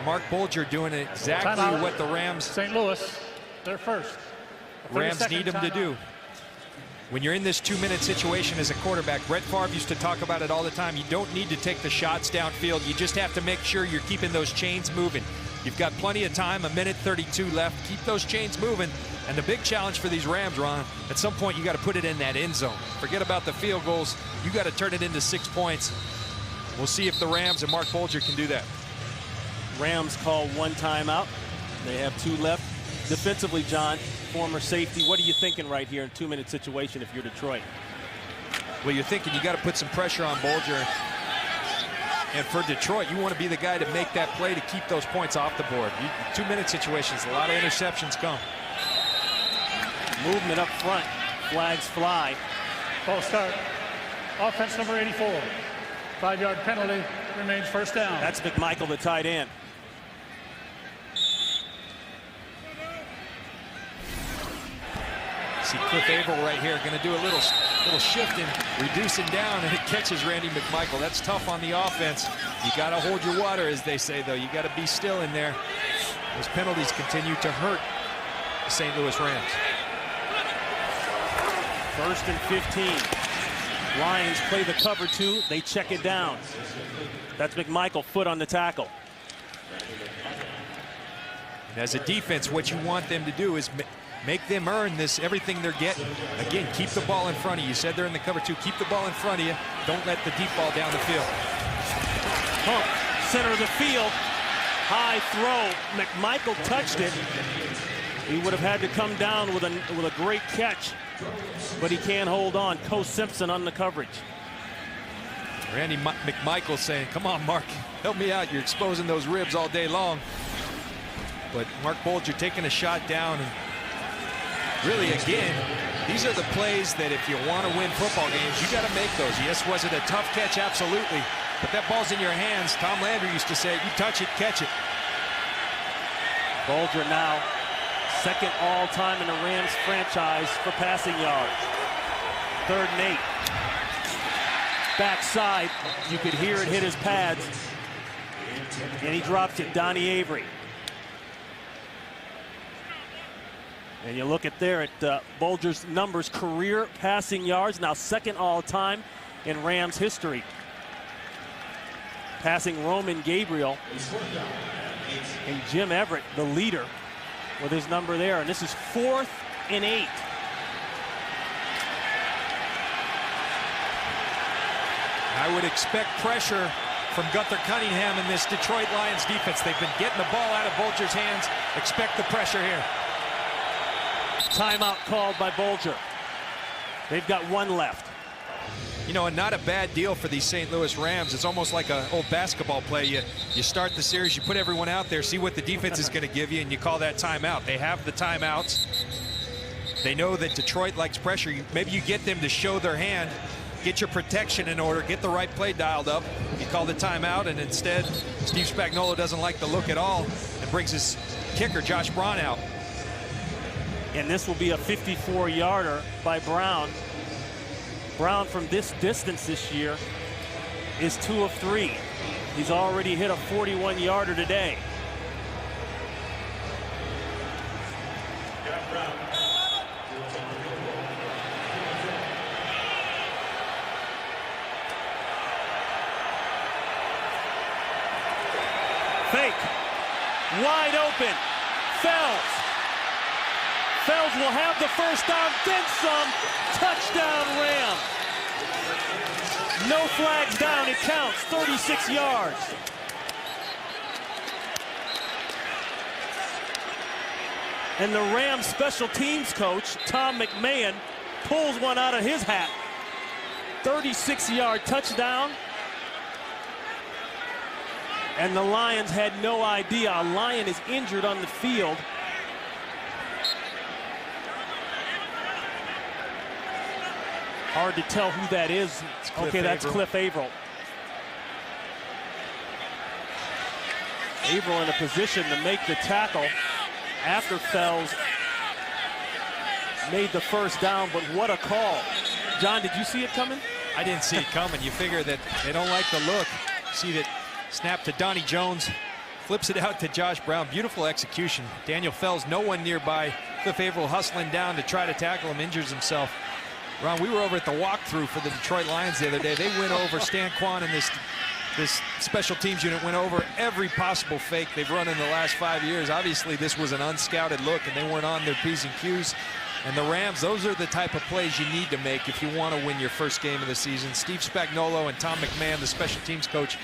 Mark Bulger doing exactly what the Rams. St. Louis, they're first. Rams need him to do. When you're in this 2-minute situation as a quarterback, Brett Favre used to talk about it all the time. You don't need to take the shots downfield. You just have to make sure you're keeping those chains moving. You've got plenty of time, 1:32 left. Keep those chains moving. And the big challenge for these Rams, Ron, at some point you got to put it in that end zone. Forget about the field goals. You got to turn it into 6 points. We'll see if the Rams and Mark Bulger can do that. Rams call 1 timeout. They have 2 left. Defensively, John, former safety, what are you thinking right here in a 2-minute situation if you're Detroit? Well, you're thinking you got to put some pressure on Bulger. And for Detroit, you want to be the guy to make that play to keep those points off the board. 2-minute situations, a lot of interceptions come. Movement up front. Flags fly. Ball start. Offense number 84. 5-yard penalty. Remains first down. That's McMichael, the tight end. See Cliff Averill right here, going to do a little shifting, reducing down, and it catches Randy McMichael. That's tough on the offense. You got to hold your water, as they say, though. You got to be still in there. Those penalties continue to hurt the St. Louis Rams. 1st and 15. Lions play the cover 2. They check it down. That's McMichael, foot on the tackle. And as a defense, what you want them to do is make them earn this, everything they're getting. Again, keep the ball in front of you. You said they're in the cover 2. Keep the ball in front of you. Don't let the deep ball down the field. Pump, center of the field. High throw. McMichael touched it. He would have had to come down with a great catch, but he can't hold on. Coe Simpson on the coverage. Randy McMichael saying, come on, Mark, help me out. You're exposing those ribs all day long. But Mark Bulger taking a shot down. And really, again, these are the plays that if you want to win football games, you got to make those. Yes, was it a tough catch? Absolutely. But that ball's in your hands. Tom Landry used to say, you touch it, catch it. Bulger now 2nd all-time in the Rams franchise for passing yards. 3rd and 8. Backside, you could hear it hit his pads. And he drops it, Donnie Avery. And you look at there at Bulger's numbers, career passing yards, now 2nd all-time in Rams history. Passing Roman Gabriel and Jim Everett, the leader, with his number there. And this is 4th and 8. I would expect pressure from Gunther Cunningham in this Detroit Lions defense. They've been getting the ball out of Bulger's hands. Expect the pressure here. Timeout called by Bulger. They've got one left. You know, and not a bad deal for these St. Louis Rams. It's almost like an old basketball play. You start the series, you put everyone out there, see what the defense is going to give you, and you call that timeout. They have the timeouts. They know that Detroit likes pressure. Maybe you get them to show their hand, get your protection in order, get the right play dialed up. You call the timeout, and instead, Steve Spagnuolo doesn't like the look at all and brings his kicker, Josh Braun, out. And this will be a 54-yarder by Brown. Brown from this distance this year is 2 of 3. He's already hit a 41-yarder today. Fake. Wide open. Fells. Fells will have the first down, then some. Touchdown, Ram. No flags down, it counts. 36 yards. And the Rams special teams coach, Tom McMahon, pulls one out of his hat. 36-yard touchdown. And the Lions had no idea. A Lion is injured on the field. Hard to tell who that is. Okay, that's Cliff Avril. Avril in a position to make the tackle after Fells made the first down, but what a call. John, did you see it coming? I didn't see it coming. You figure that they don't like the look. See that snap to Donnie Jones, flips it out to Josh Brown. Beautiful execution. Daniel Fells, no one nearby. Cliff Avril hustling down to try to tackle him, injures himself. Ron, we were over at the walkthrough for the Detroit Lions the other day. They went over, Stan Kwan and this special teams unit went over every possible fake they've run in the last 5 years. Obviously, this was an unscouted look, and they weren't on their P's and Q's. And the Rams, those are the type of plays you need to make if you want to win your first game of the season. Steve Spagnuolo and Tom McMahon, the special teams coach,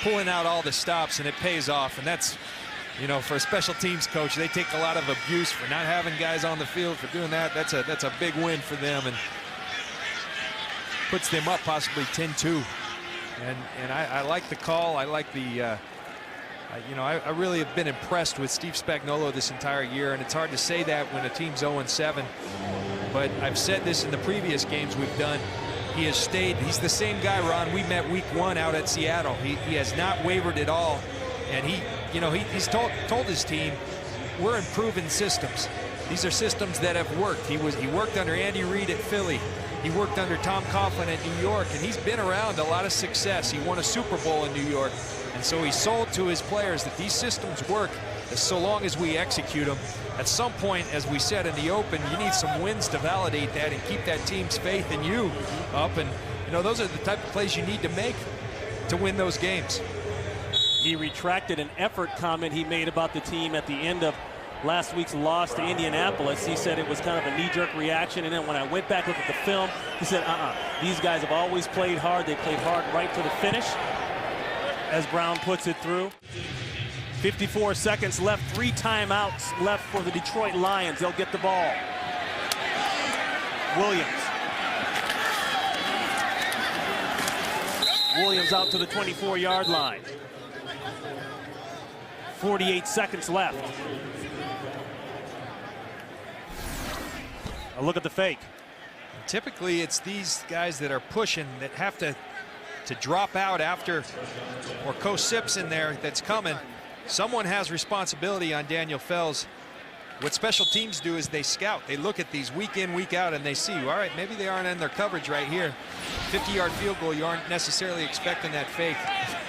pulling out all the stops, and it pays off. And that's, you know, for a special teams coach, they take a lot of abuse for not having guys on the field, for doing that. That's a big win for them, and puts them up possibly 10-2. And I like the call. I like the, you know, I really have been impressed with Steve Spagnuolo this entire year, and it's hard to say that when a team's 0-7. But I've said this in the previous games we've done. He has stayed. He's the same guy, Ron. We met week 1 out at Seattle. He has not wavered at all. And he, you know, he's told his team, we're improving systems. These are systems that have worked. He worked under Andy Reid at Philly. He worked under Tom Coughlin at New York, and he's been around a lot of success. He won a Super Bowl in New York. And so he sold to his players that these systems work so long as we execute them. At some point, as we said in the open, you need some wins to validate that and keep that team's faith in you up. And, you know, those are the type of plays you need to make to win those games. He retracted an effort comment he made about the team at the end of last week's loss to Indianapolis. He said it was kind of a knee-jerk reaction, and then when I went back looked at the film, he said, these guys have always played hard. They played hard right to the finish, as Brown puts it through. 54 seconds left, 3 timeouts left for the Detroit Lions. They'll get the ball. Williams out to the 24-yard line. 48 seconds left. A look at the fake. Typically, it's these guys that are pushing that have to drop out after, or Coach Sips in there that's coming. Someone has responsibility on Daniel Fells. What special teams do is they scout. They look at these week in, week out, and they see, all right, maybe they aren't in their coverage right here. 50-yard field goal, you aren't necessarily expecting that fake.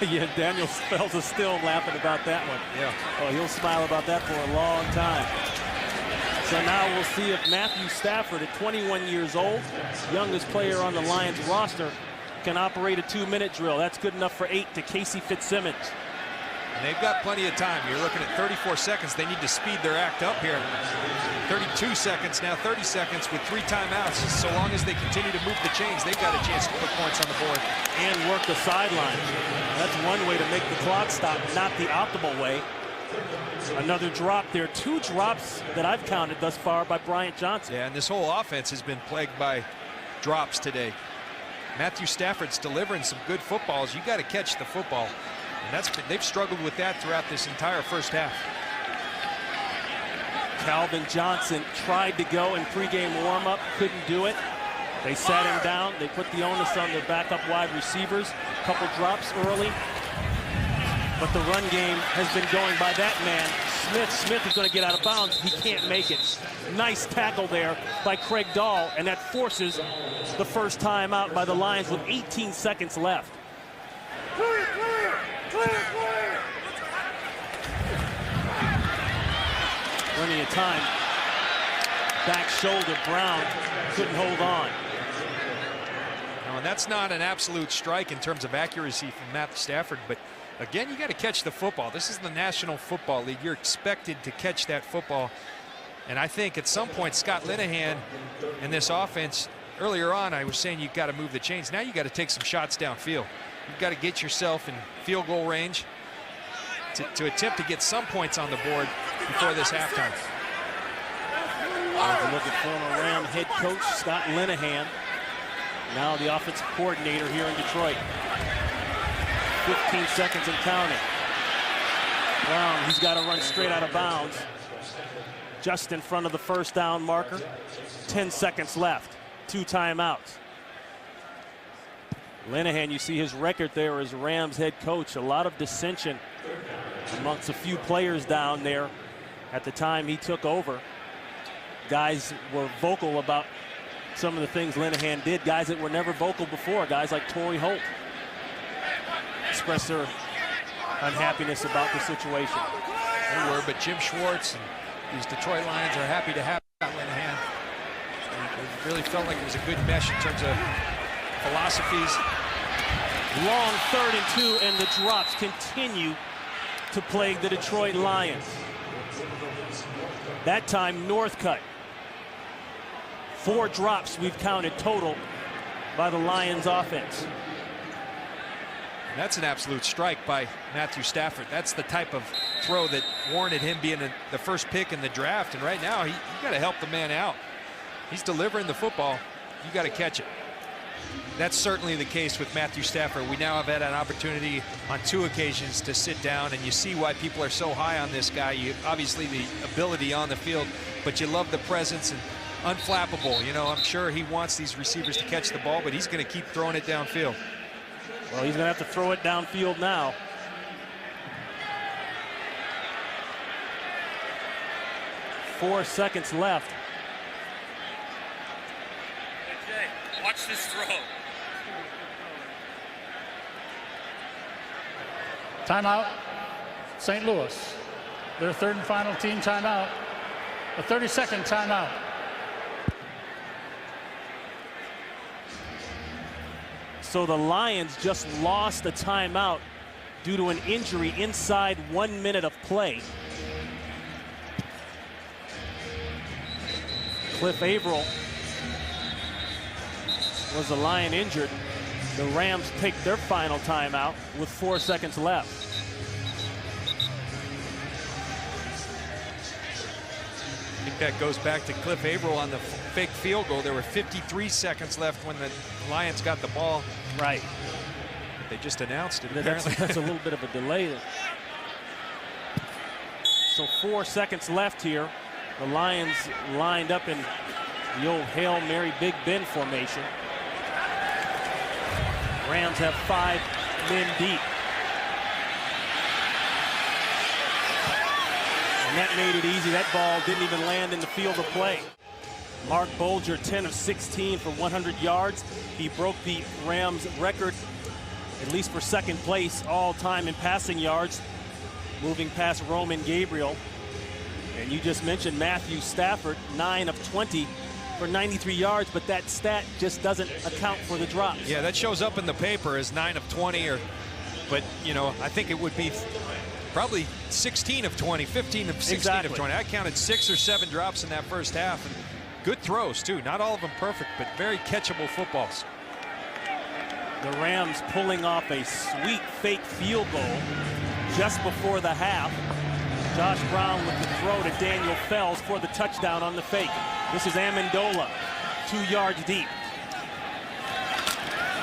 Yeah, Daniel Fells is still laughing about that one. Yeah. Oh, he'll smile about that for a long time. So now we'll see if Matthew Stafford, at 21 years old, youngest player on the Lions roster, can operate a 2-minute drill. That's good enough for 8 to Casey Fitzsimmons. And they've got plenty of time. You're looking at 34 seconds. They need to speed their act up here. 32 seconds, now 30 seconds with 3 timeouts. So long as they continue to move the chains, they've got a chance to put points on the board. And work the sideline. That's one way to make the clock stop, not the optimal way. Another drop there. 2 drops that I've counted thus far by Bryant Johnson. Yeah, and this whole offense has been plagued by drops today. Matthew Stafford's delivering some good footballs. You got to catch the football. And they've struggled with that throughout this entire first half. Calvin Johnson tried to go in pregame warm-up, couldn't do it. They sat him down. They put the onus on their backup wide receivers. A couple drops early. But the run game has been going by that man. Smith is going to get out of bounds. He can't make it. Nice tackle there by Craig Dahl, and that forces the first time out by the Lions with 18 seconds left. Plenty of time. Back shoulder, Brown couldn't hold on. No, and that's not an absolute strike in terms of accuracy from Matt Stafford, but again, you got to catch the football. This is the National Football League. You're expected to catch that football. And I think at some point, Scott Linehan and this offense, earlier on, I was saying you've got to move the chains. Now you got to take some shots downfield. You've got to get yourself in field goal range to attempt to get some points on the board before this halftime. Look at former Ram head coach Scott Linehan, now the offensive coordinator here in Detroit. 15 seconds and counting. Brown, he's got to run straight out of bounds. Just in front of the first down marker. 10 seconds left. 2 timeouts. Linehan, you see his record there as Rams head coach. A lot of dissension amongst a few players down there at the time he took over. Guys were vocal about some of the things Linehan did. Guys that were never vocal before. Guys like Torrey Holt expressed their unhappiness about the situation. They were, but Jim Schwartz and these Detroit Lions are happy to have Linehan. It really felt like it was a good mesh in terms of philosophies. Long 3rd and 2, and the drops continue to plague the Detroit Lions. That time, Northcutt. 4 drops we've counted total by the Lions offense. And that's an absolute strike by Matthew Stafford. That's the type of throw that warranted him being the first pick in the draft. And right now, you got to help the man out. He's delivering the football. You got to catch it. That's certainly the case with Matthew Stafford. We now have had an opportunity on 2 occasions to sit down, and you see why people are so high on this guy. Obviously the ability on the field, but you love the presence and unflappable. You know, I'm sure he wants these receivers to catch the ball, but he's going to keep throwing it downfield. Well, he's going to have to throw it downfield now. Four seconds left. Okay, watch this throw. Timeout, St. Louis. Their 3rd and final team timeout. A 30-second timeout. So the Lions just lost a timeout due to an injury inside 1 minute of play. Cliff Averill was the Lion injured. The Rams take their final timeout with 4 seconds left. I think that goes back to Cliff Averill on the fake field goal. There were 53 seconds left when the Lions got the ball. Right. But they just announced it. That's a little bit of a delay. So 4 seconds left here. The Lions lined up in the old Hail Mary Big Ben formation. Rams have 5 men deep. And that made it easy. That ball didn't even land in the field of play. Mark Bulger, 10 of 16 for 100 yards. He broke the Rams record, at least for second place all time in passing yards, moving past Roman Gabriel. And you just mentioned Matthew Stafford, 9 of 20 for 93 yards, but that stat just doesn't account for the drops. Yeah, that shows up in the paper as 9 of 20, but you know, I think it would be probably 16 of 20, 15 of 16 of 20. I counted 6 or 7 drops in that first half. And good throws, too. Not all of them perfect, but very catchable footballs. The Rams pulling off a sweet fake field goal just before the half. Josh Brown with the throw to Daniel Fells for the touchdown on the fake. This is Amendola, 2 yards deep.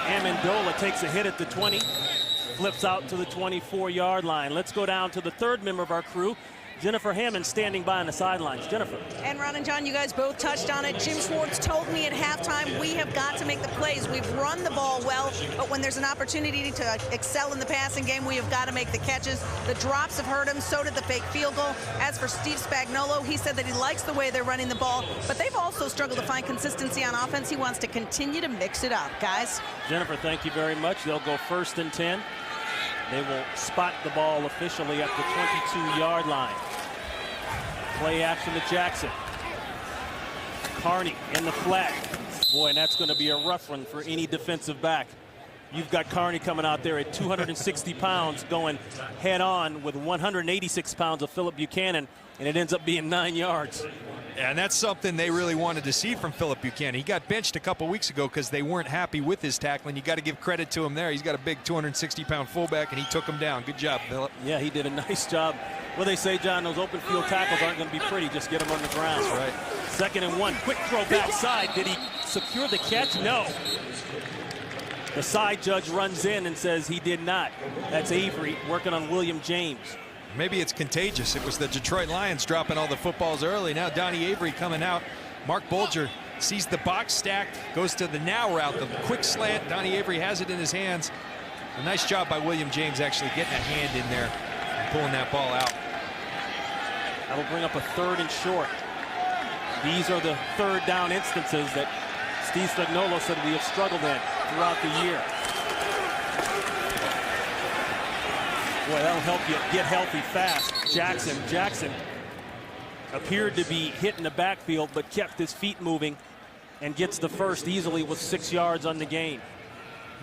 Amendola takes a hit at the 20, flips out to the 24-yard line. Let's go down to the third member of our crew, Jennifer Hammond, standing by on the sidelines. Jennifer. And Ron and John, you guys both touched on it. Jim Schwartz told me at halftime, we have got to make the plays. We've run the ball well, but when there's an opportunity to excel in the passing game, we have got to make the catches. The drops have hurt him, so did the fake field goal. As for Steve Spagnuolo, he said that he likes the way they're running the ball, but they've also struggled to find consistency on offense. He wants to continue to mix it up, guys. Jennifer, thank you very much. They'll go 1st and 10. They will spot the ball officially at the 22-yard line. Play action to Jackson. Carney in the flat. Boy, and that's going to be a rough one for any defensive back. You've got Carney coming out there at 260 pounds going head-on with 186 pounds of Phillip Buchanan, and it ends up being 9 yards. And that's something they really wanted to see from Phillip Buchanan. He got benched a couple weeks ago because they weren't happy with his tackling. You got to give credit to him there. He's got a big 260-pound fullback, and he took him down. Good job, Phillip. Yeah, he did a nice job. What they say, John, those open field tackles aren't going to be pretty. Just get them on the ground. That's right. 2nd and 1. Quick throw backside. Did he secure the catch? No. The side judge runs in and says he did not. That's Avery working on William James. Maybe it's contagious. It was the Detroit Lions dropping all the footballs early. Now Donnie Avery coming out. Mark Bulger sees the box stacked, goes to the now route, the quick slant. Donnie Avery has it in his hands. A nice job by William James actually getting a hand in there and pulling that ball out. That'll bring up a 3rd and short. These are the 3rd down instances that Steve Spagnuolo said we have struggled in throughout the year. Boy, that'll help you get healthy fast. Jackson appeared to be hit in the backfield, but kept his feet moving and gets the first easily with 6 yards on the gain.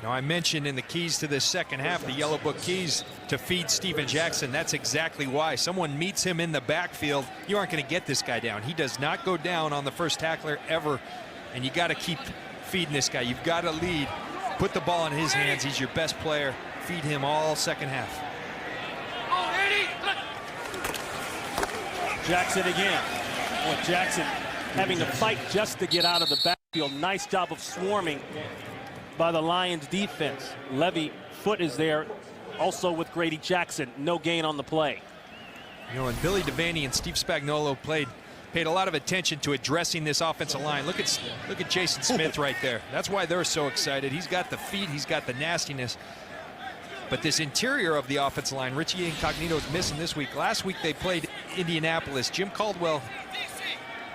Now, I mentioned in the keys to this second half, the Yellow Book keys to feed Steven Jackson. That's exactly why. Someone meets him in the backfield, you aren't going to get this guy down. He does not go down on the first tackler ever, and you got to keep feeding this guy. You've got to lead. Put the ball in his hands. He's your best player. Feed him all second half. Jackson again. Boy, Jackson having to fight just to get out of the backfield. Nice job of swarming by the Lions defense. Levy Foot is there also with Grady Jackson. No gain on the play. You know, and Billy Devaney and Steve Spagnuolo paid a lot of attention to addressing this offensive line. Look at Jason Smith right there. That's why they're so excited. He's got the feet, he's got the nastiness. But this interior of the offensive line, Richie Incognito is missing this week. Last week they played Indianapolis. Jim Caldwell,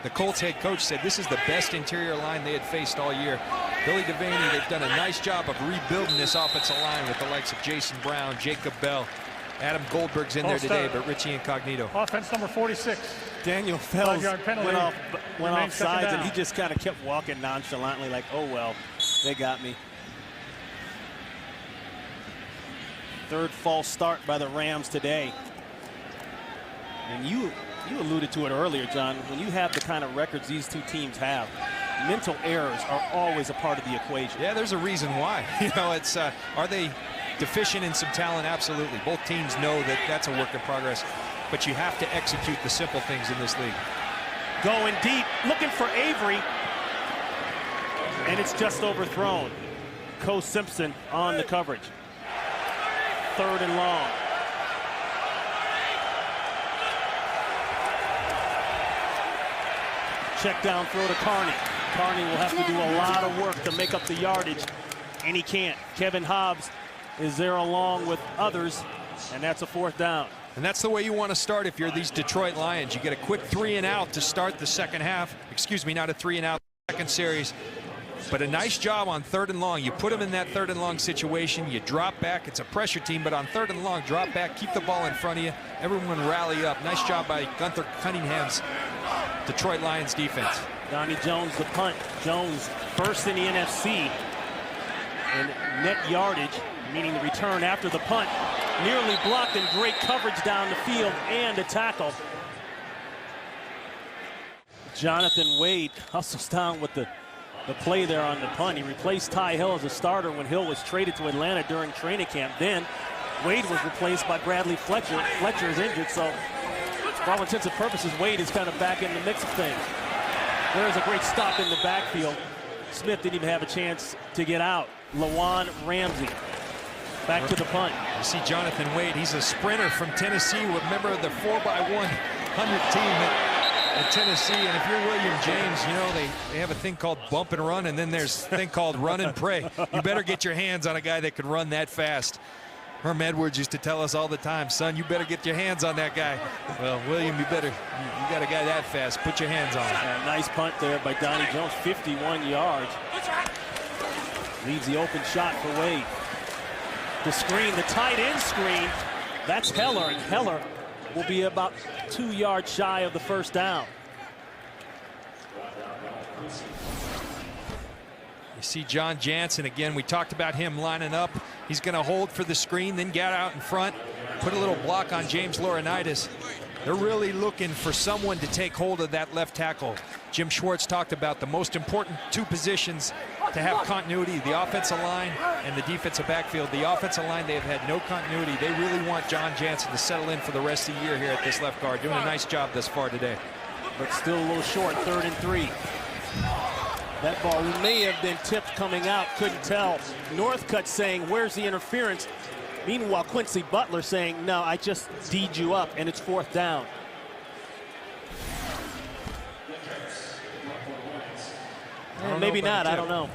the Colts head coach, said this is the best interior line they had faced all year. Billy Devaney, they've done a nice job of rebuilding this offensive line with the likes of Jason Brown, Jacob Bell. Adam Goldberg's in there today, but Richie Incognito. Offense number 46. Daniel Fells went off sides, and he down. just kind of kept walking nonchalantly like, oh, well, they got me. 3rd false start by the Rams today. And you alluded to it earlier, John. When you have the kind of records these two teams have, mental errors are always a part of the equation. Yeah, there's a reason why. You know, it's are they deficient in some talent? Absolutely. Both teams know that that's a work in progress, but you have to execute the simple things in this league. Going deep, looking for Avery, and it's just overthrown. Co Simpson on the coverage. 3rd and long. Check down throw to Carney. Carney will have to do a lot of work to make up the yardage, and he can't. Kevin Hobbs is there along with others, and that's a 4th down. And that's the way you want to start if you're these Detroit Lions. You get a quick 3 and out to start the second half. Excuse me, not a 3 and out second series. But a nice job on 3rd and long. You put them in that 3rd and long situation. You drop back. It's a pressure team, but on 3rd and long, drop back, keep the ball in front of you. Everyone rally up. Nice job by Gunther Cunningham's Detroit Lions defense. Donnie Jones, the punt. Jones first in the NFC in net yardage, meaning the return after the punt. Nearly blocked, and great coverage down the field and a tackle. Jonathan Wade hustles down with the play there on the punt. He replaced Ty Hill as a starter when Hill was traded to Atlanta during training camp. Then Wade was replaced by Bradley Fletcher. Fletcher is injured, so for all intents and purposes, Wade is kind of back in the mix of things. There is a great stop in the backfield. Smith didn't even have a chance to get out. Lawan Ramsey back to the punt. You see Jonathan Wade, he's a sprinter from Tennessee, a member of the 4x100 team at Tennessee. And if you're William James, you know, they have a thing called bump and run, and then there's a thing called run and pray. You better get your hands on a guy that can run that fast. Herm Edwards used to tell us all the time, son, you better get your hands on that guy. Well, William, you got a guy that fast, put your hands on him. Yeah, nice punt there by Donnie Jones, 51 yards. Leaves the open shot for Wade. The screen, the tight end screen, that's Heller, and Heller will be about 2 yards shy of the first down. You see John Jansen again. We talked about him lining up. He's going to hold for the screen, then get out in front, put a little block on James Laurinaitis. They're really looking for someone to take hold of that left tackle. Jim Schwartz talked about the most important two positions to have continuity, the offensive line and the defensive backfield. The offensive line, they have had no continuity. They really want John Jansen to settle in for the rest of the year here at this left guard. Doing a nice job thus far today. But still a little short, 3rd and 3. That ball may have been tipped coming out, couldn't tell. Northcutt saying, where's the interference? Meanwhile, Quincy Butler saying, no, I just D'd you up, and it's 4th down. Maybe not, I don't know.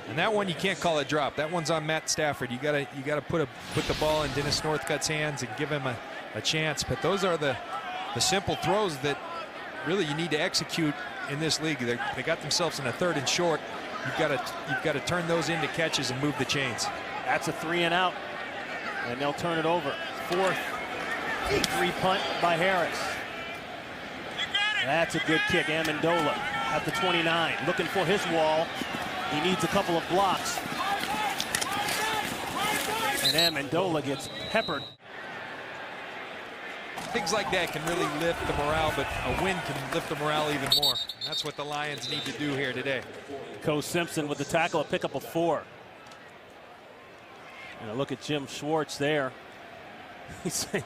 And that one you can't call a drop. That one's on Matt Stafford. You gotta put the ball in Dennis Northcutt's hands and give him a chance. But those are the simple throws that really you need to execute in this league. They got themselves in a 3rd and short. You've got to turn those into catches and move the chains. That's a 3 and out, and they'll turn it over. 4th and 3 punt by Harris. That's a good kick. Amendola at the 29, looking for his wall. He needs a couple of blocks, and Amendola gets peppered. Things like that can really lift the morale, but a win can lift the morale even more. And that's what the Lions need to do here today. Co Simpson with the tackle, a pickup of 4. And a look at Jim Schwartz there. He's saying,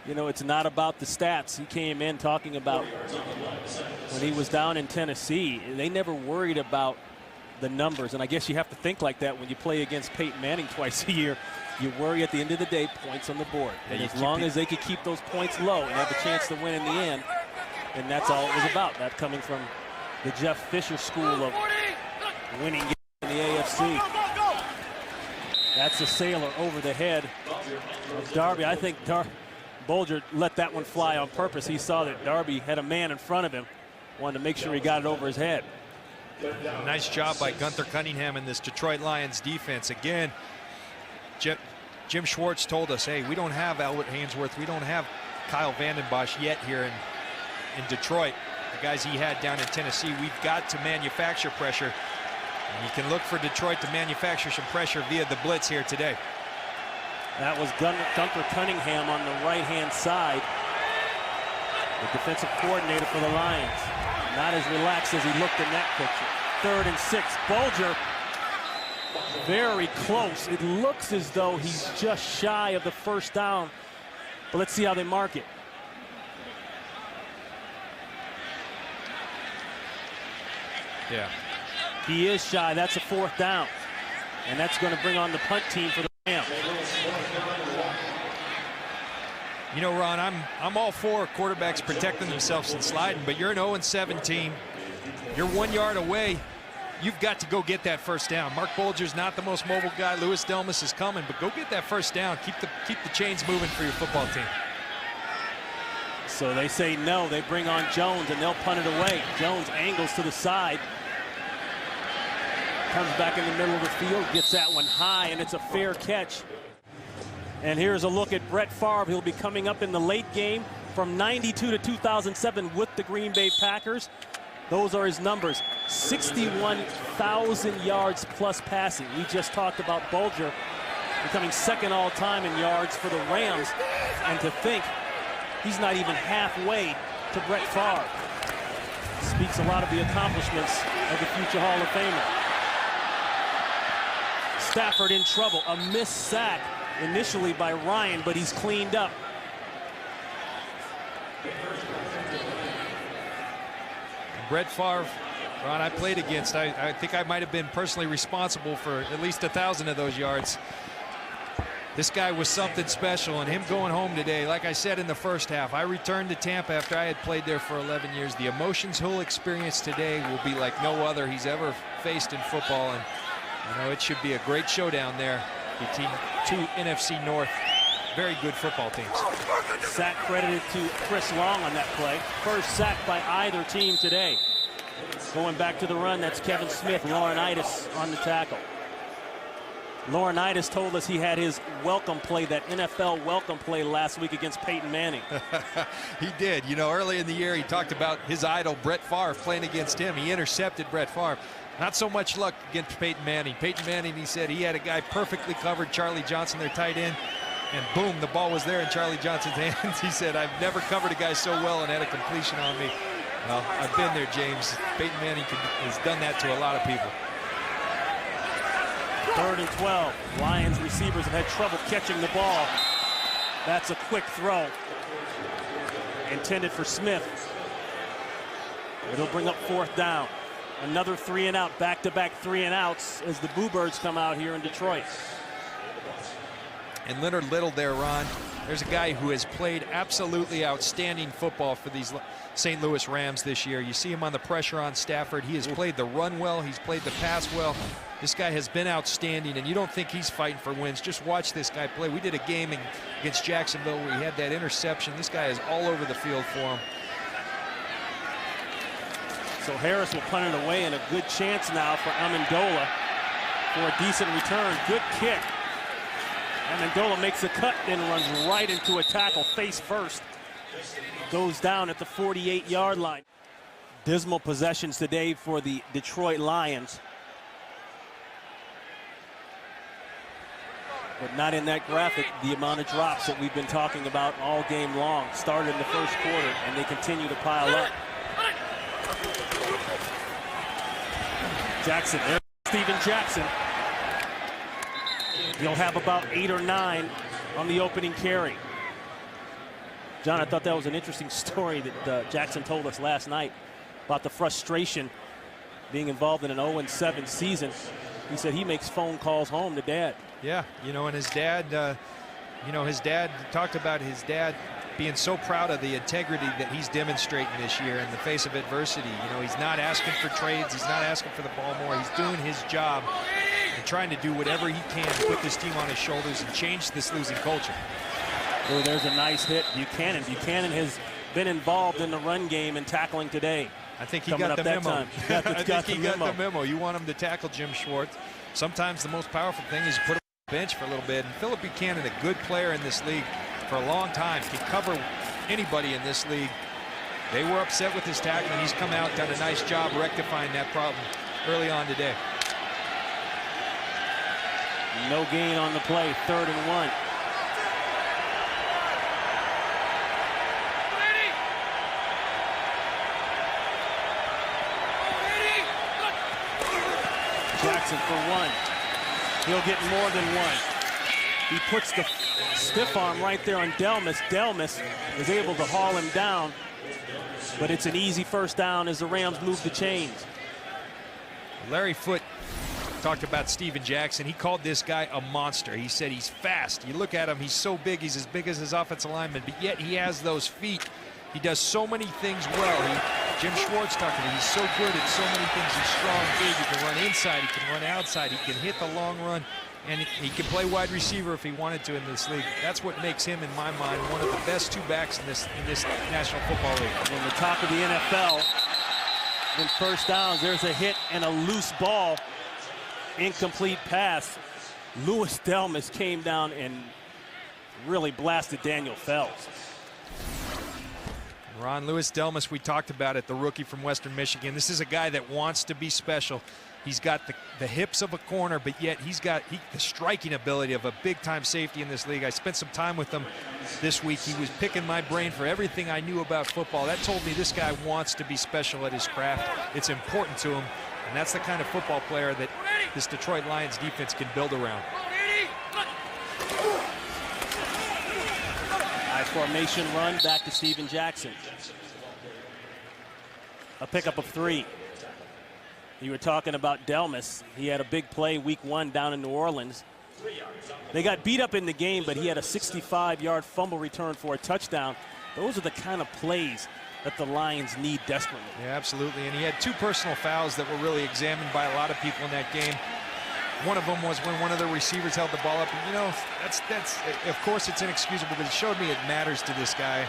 you know, it's not about the stats. He came in talking about when he was down in Tennessee, they never worried about the numbers. And I guess you have to think like that when you play against Peyton Manning twice a year. You worry at the end of the day, points on the board. And as long as they could keep those points low and have a chance to win in the end, and that's all it was about. That coming from the Jeff Fisher school of winning in the AFC. That's a sailor over the head of Darby. I think Bulger let that one fly on purpose. He saw that Darby had a man in front of him, wanted to make sure he got it over his head. Nice job by Gunther Cunningham in this Detroit Lions defense. Again, Jim Schwartz told us, hey, we don't have Albert Hainsworth, we don't have Kyle Vanden Bosch yet here in Detroit. The guys he had down in Tennessee, we've got to manufacture pressure. And you can look for Detroit to manufacture some pressure via the blitz here today. That was Gunther Cunningham on the right-hand side, the defensive coordinator for the Lions. Not as relaxed as he looked in that picture. 3rd and 6, Bulger. Very close. It looks as though he's just shy of the first down. But let's see how they mark it. Yeah. He is shy. That's a 4th down. And that's going to bring on the punt team for the Rams. You know, Ron, I'm all for quarterbacks protecting themselves and sliding, but you're an 0-7 team. You're 1 yard away. You've got to go get that first down. Mark Bulger's not the most mobile guy. Louis Delmas is coming, but go get that first down. Keep the chains moving for your football team. So they say no. They bring on Jones, and they'll punt it away. Jones angles to the side. Comes back in the middle of the field, gets that one high, and it's a fair catch. And here's a look at Brett Favre. He'll be coming up in the late game from 92 to 2007 with the Green Bay Packers. Those are his numbers. 61,000 yards plus passing. We just talked about Bulger becoming 2nd all-time in yards for the Rams. And to think he's not even halfway to Brett Favre. Speaks a lot of the accomplishments of the future Hall of Famer. Stafford in trouble. A missed sack initially by Ryan, but he's cleaned up. Brett Favre, Ron, I played against. I think I might have been personally responsible for at least 1,000 of those yards. This guy was something special, and him going home today, like I said in the first half, I returned to Tampa after I had played there for 11 years. The emotions he'll experience today will be like no other he's ever faced in football, and you know, it should be a great showdown there between two NFC North very good football teams. Sack credited to Chris Long on that play. First sack by either team today. Going back to the run, that's Kevin Smith. Laurinaitis on the tackle. Laurinaitis told us he had his welcome play, that NFL welcome play last week against Peyton Manning. He did. You know, early in the year, he talked about his idol, Brett Favre, playing against him. He intercepted Brett Favre. Not so much luck against Peyton Manning. Peyton Manning, he said he had a guy perfectly covered, Charlie Johnson, their tight end, and boom, the ball was there in Charlie Johnson's hands. He said, I've never covered a guy so well and had a completion on me. Well, I've been there, James. Peyton Manning has done that to a lot of people. 3rd and 12. Lions receivers have had trouble catching the ball. That's a quick throw. Intended for Smith. It'll bring up 4th down. Another 3 and out, back-to-back 3 and outs as the Boo Birds come out here in Detroit. And Leonard Little there, Ron. There's a guy who has played absolutely outstanding football for these St. Louis Rams this year. You see him on the pressure on Stafford. He has played the run well. He's played the pass well. This guy has been outstanding, and you don't think he's fighting for wins. Just watch this guy play. We did a game against Jacksonville where he had that interception. This guy is all over the field for him. So Harris will punt it away, and a good chance now for Amendola for a decent return. Good kick. Amendola makes a cut, then runs right into a tackle face first. Goes down at the 48-yard line. Dismal possessions today for the Detroit Lions. But not in that graphic, the amount of drops that we've been talking about all game long. Started in the first quarter, and they continue to pile up. Jackson, there's Steven Jackson. He'll have about 8 or 9 on the opening carry. John, I thought that was an interesting story that Jackson told us last night about the frustration being involved in an 0-7 season. He said he makes phone calls home to Dad. Yeah, you know, and his dad, his dad talked about his dad being so proud of the integrity that he's demonstrating this year in the face of adversity. You know, he's not asking for trades. He's not asking for the ball more. He's doing his job and trying to do whatever he can to put this team on his shoulders and change this losing culture. Oh, there's a nice hit. Buchanan. Buchanan has been involved in the run game and tackling today. I think he got the memo. I think he got the memo. You want him to tackle Jim Schwartz. Sometimes the most powerful thing is you put him on the bench for a little bit. And Philip Buchanan, a good player in this league for a long time, can cover anybody in this league. They were upset with his tackle, and he's come out, done a nice job rectifying that problem early on today. No gain on the play, 3rd and 1. Jackson for 1. He'll get more than 1. He puts the stiff arm right there on Delmas. Delmas is able to haul him down, but it's an easy first down as the Rams move the chains. Larry Foote talked about Steven Jackson. He called this guy a monster. He said he's fast. You look at him, he's so big. He's as big as his offensive lineman, but yet he has those feet. He does so many things well. Jim Schwartz talked about he's so good at so many things. He's strong, big. He can run inside. He can run outside. He can hit the long run. And he can play wide receiver if he wanted to in this league. That's what makes him, in my mind, one of the best 2 backs in this National Football League. In the top of the NFL, in first downs, there's a hit and a loose ball. Incomplete pass. Louis Delmas came down and really blasted Daniel Fells. Ron, Louis Delmas, we talked about it, the rookie from Western Michigan. This is a guy that wants to be special. He's got the hips of a corner, but yet he's got the striking ability of a big-time safety in this league. I spent some time with him this week. He was picking my brain for everything I knew about football. That told me this guy wants to be special at his craft. It's important to him, and that's the kind of football player that this Detroit Lions defense can build around. High formation run back to Steven Jackson. A pickup of 3. You were talking about Delmas. He had a big play week 1 down in New Orleans. They got beat up in the game, but he had a 65-yard fumble return for a touchdown. Those are the kind of plays that the Lions need desperately. Yeah, absolutely. And he had 2 personal fouls that were really examined by a lot of people in that game. One of them was when one of the receivers held the ball up. And, you know, that's of course it's inexcusable, but it showed me it matters to this guy.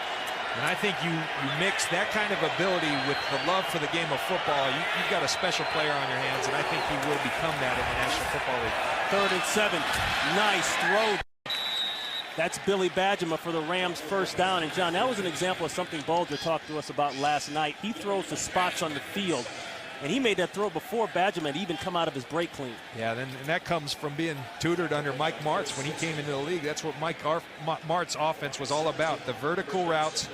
And I think you mix that kind of ability with the love for the game of football. You've got a special player on your hands, and I think he will become that in the National Football League. 3rd and 7. Nice throw. That's Billy Badgema for the Rams' first down. And, John, that was an example of something Bulger talked to us about last night. He throws the spots on the field, and he made that throw before Badgema had even come out of his break clean. Yeah, and that comes from being tutored under Mike Martz when he came into the league. That's what Mike Martz's offense was all about, the vertical routes.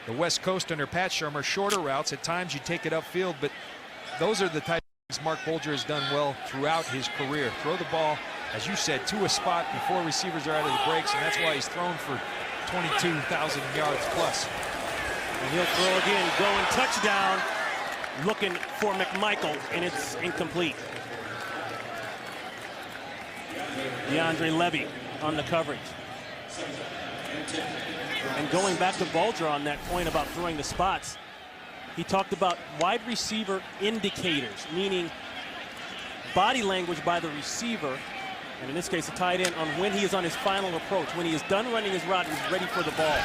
The West Coast under Pat Shurmur, shorter routes. At times you take it upfield, but those are the type of things Mark Bulger has done well throughout his career. Throw the ball, as you said, to a spot before receivers are out of the breaks, and that's why he's thrown for 22,000 yards plus. And he'll throw again, going touchdown, looking for McMichael, and it's incomplete. DeAndre Levy on the coverage. And going back to Bulger on that point about throwing the spots, he talked about wide receiver indicators, meaning body language by the receiver, and in this case a tight end, on when he is on his final approach, when he is done running his route and he's ready for the ball.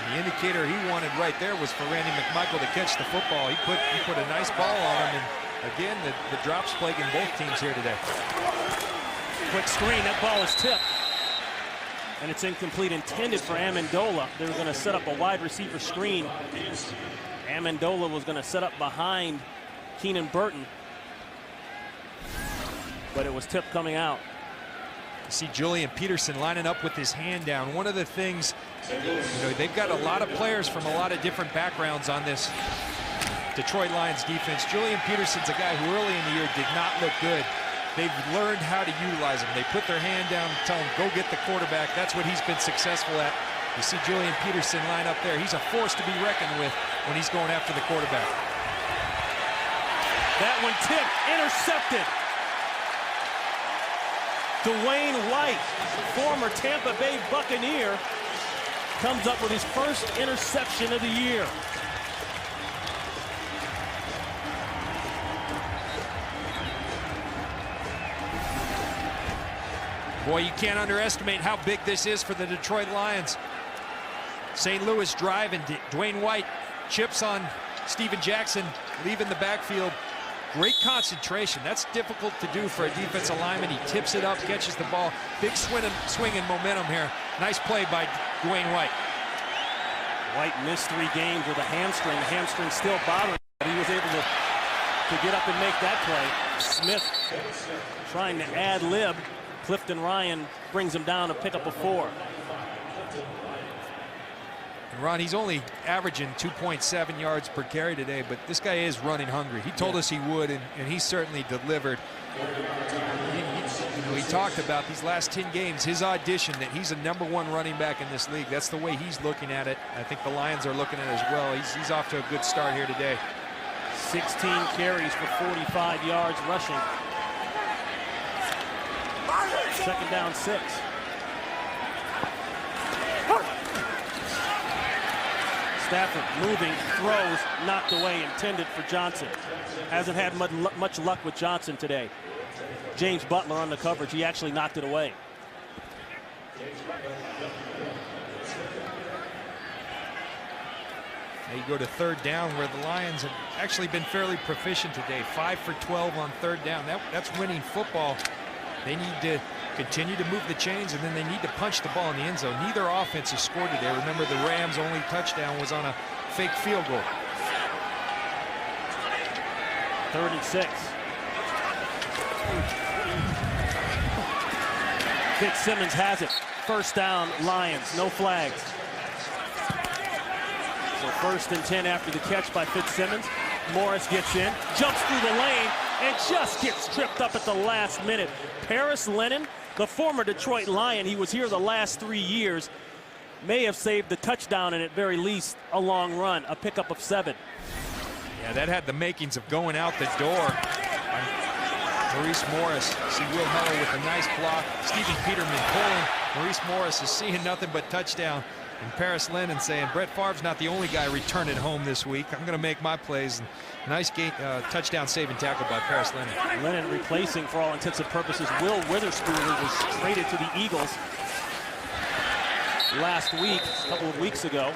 And the indicator he wanted right there was for Randy McMichael to catch the football. He put a nice ball on him, and again the drops plaguing both teams here today. Quick screen, that ball is tipped. And it's incomplete, intended for Amendola. They were going to set up a wide receiver screen. Amendola was going to set up behind Keenan Burton, but it was tipped coming out. You see Julian Peterson lining up with his hand down. One of the things, they've got a lot of players from a lot of different backgrounds on this Detroit Lions defense. Julian Peterson's a guy who early in the year did not look good. They've learned how to utilize him. They put their hand down and tell him, go get the quarterback. That's what he's been successful at. You see Julian Peterson line up there. He's a force to be reckoned with when he's going after the quarterback. That one tipped, intercepted. Dwayne White, former Tampa Bay Buccaneer, comes up with his first interception of the year. Boy, you can't underestimate how big this is for the Detroit Lions. St. Louis driving, Dwayne White chips on Steven Jackson, leaving the backfield. Great concentration. That's difficult to do for a defensive lineman. He tips it up, catches the ball. Big swing and momentum here. Nice play by Dwayne White. White missed 3 games with a hamstring. The hamstring still bothering, but he was able to get up and make that play. Smith trying to ad-lib. Clifton Ryan brings him down to pick up a 4. And Ron, he's only averaging 2.7 yards per carry today, but this guy is running hungry. He told us he would, and he certainly delivered. He talked about these last 10 games, his audition that he's a #1 running back in this league. That's the way he's looking at it. I think the Lions are looking at it as well. He's off to a good start here today. 16 carries for 45 yards rushing. 2nd down 6. Stafford moving, throws, knocked away, intended for Johnson. Hasn't had much luck with Johnson today. James Butler on the coverage. He actually knocked it away. Now you go to 3rd down, where the Lions have actually been fairly proficient today. 5 for 12 on 3rd down. That's winning football. They need to continue to move the chains, and then they need to punch the ball in the end zone. Neither offense has scored today. Remember, the Rams' only touchdown was on a fake field goal. 3rd and 6. Fitzsimmons has it. 1st down, Lions. No flags. So 1st and 10 after the catch by Fitzsimmons. Morris gets in, jumps through the lane, and just gets tripped up at the last minute. Paris Lennon, the former Detroit Lion, he was here the last 3 years, may have saved the touchdown and at very least a long run, a pickup of 7. Yeah, that had the makings of going out the door. Maurice Morris, see Will Heller with a nice block. Stephen Peterman pulling. Maurice Morris is seeing nothing but touchdown. And Paris Lennon saying, Brett Favre's not the only guy returning home this week. I'm going to make my plays. And nice touchdown saving tackle by Paris Lennon. Lennon replacing, for all intents and purposes, Will Witherspoon, who was traded to the Eagles last week, a couple of weeks ago.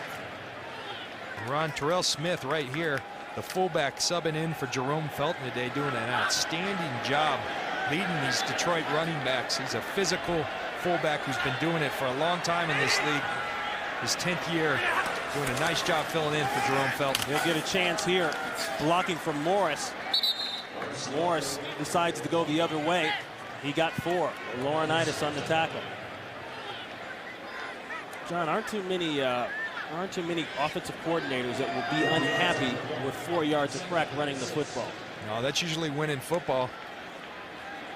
Ron Terrell Smith right here, the fullback subbing in for Jerome Felton today, doing an outstanding job leading these Detroit running backs. He's a physical fullback who's been doing it for a long time in this league. His 10th year, doing a nice job filling in for Jerome Felton. He'll get a chance here, blocking from Morris. Morris decides to go the other way. He got 4. Laurinaitis on the tackle. John, aren't too many offensive coordinators that will be unhappy with 4 yards of crack running the football. No, that's usually winning football.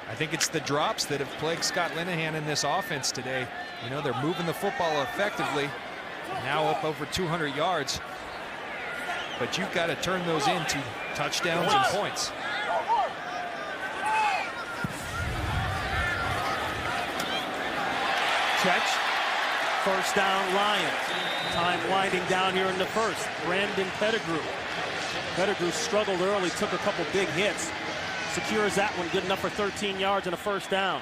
I think it's the drops that have plagued Scott Linehan in this offense today. You know, they're moving the football effectively. Now up over 200 yards. But you've got to turn those into touchdowns and points. Catch. First down, Lions. Time winding down here in the first. Brandon Pettigrew. Pettigrew struggled early, took a couple big hits. Secures that one, good enough for 13 yards and a first down.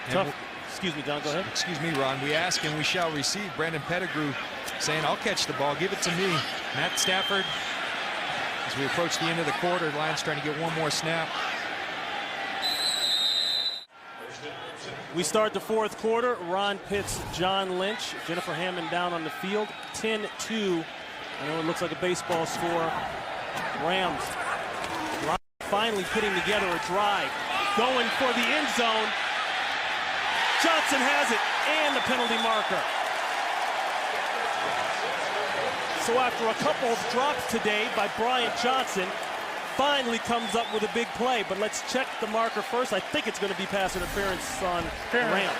Tough. Excuse me, John, go ahead. Excuse me, Ron. We ask and we shall receive. Brandon Pettigrew saying, I'll catch the ball, give it to me. Matt Stafford, as we approach the end of the quarter, Lions trying to get one more snap. We start the fourth quarter. Ron Pitts, John Lynch, Jennifer Hammond down on the field. 10-2. I know it looks like a baseball score. Rams. Ron finally putting together a drive. Going for the end zone. Johnson has it, and the penalty marker. So after a couple of drops today by Brian Johnson, finally comes up with a big play. But let's check the marker first. I think it's going to be pass interference on Rams.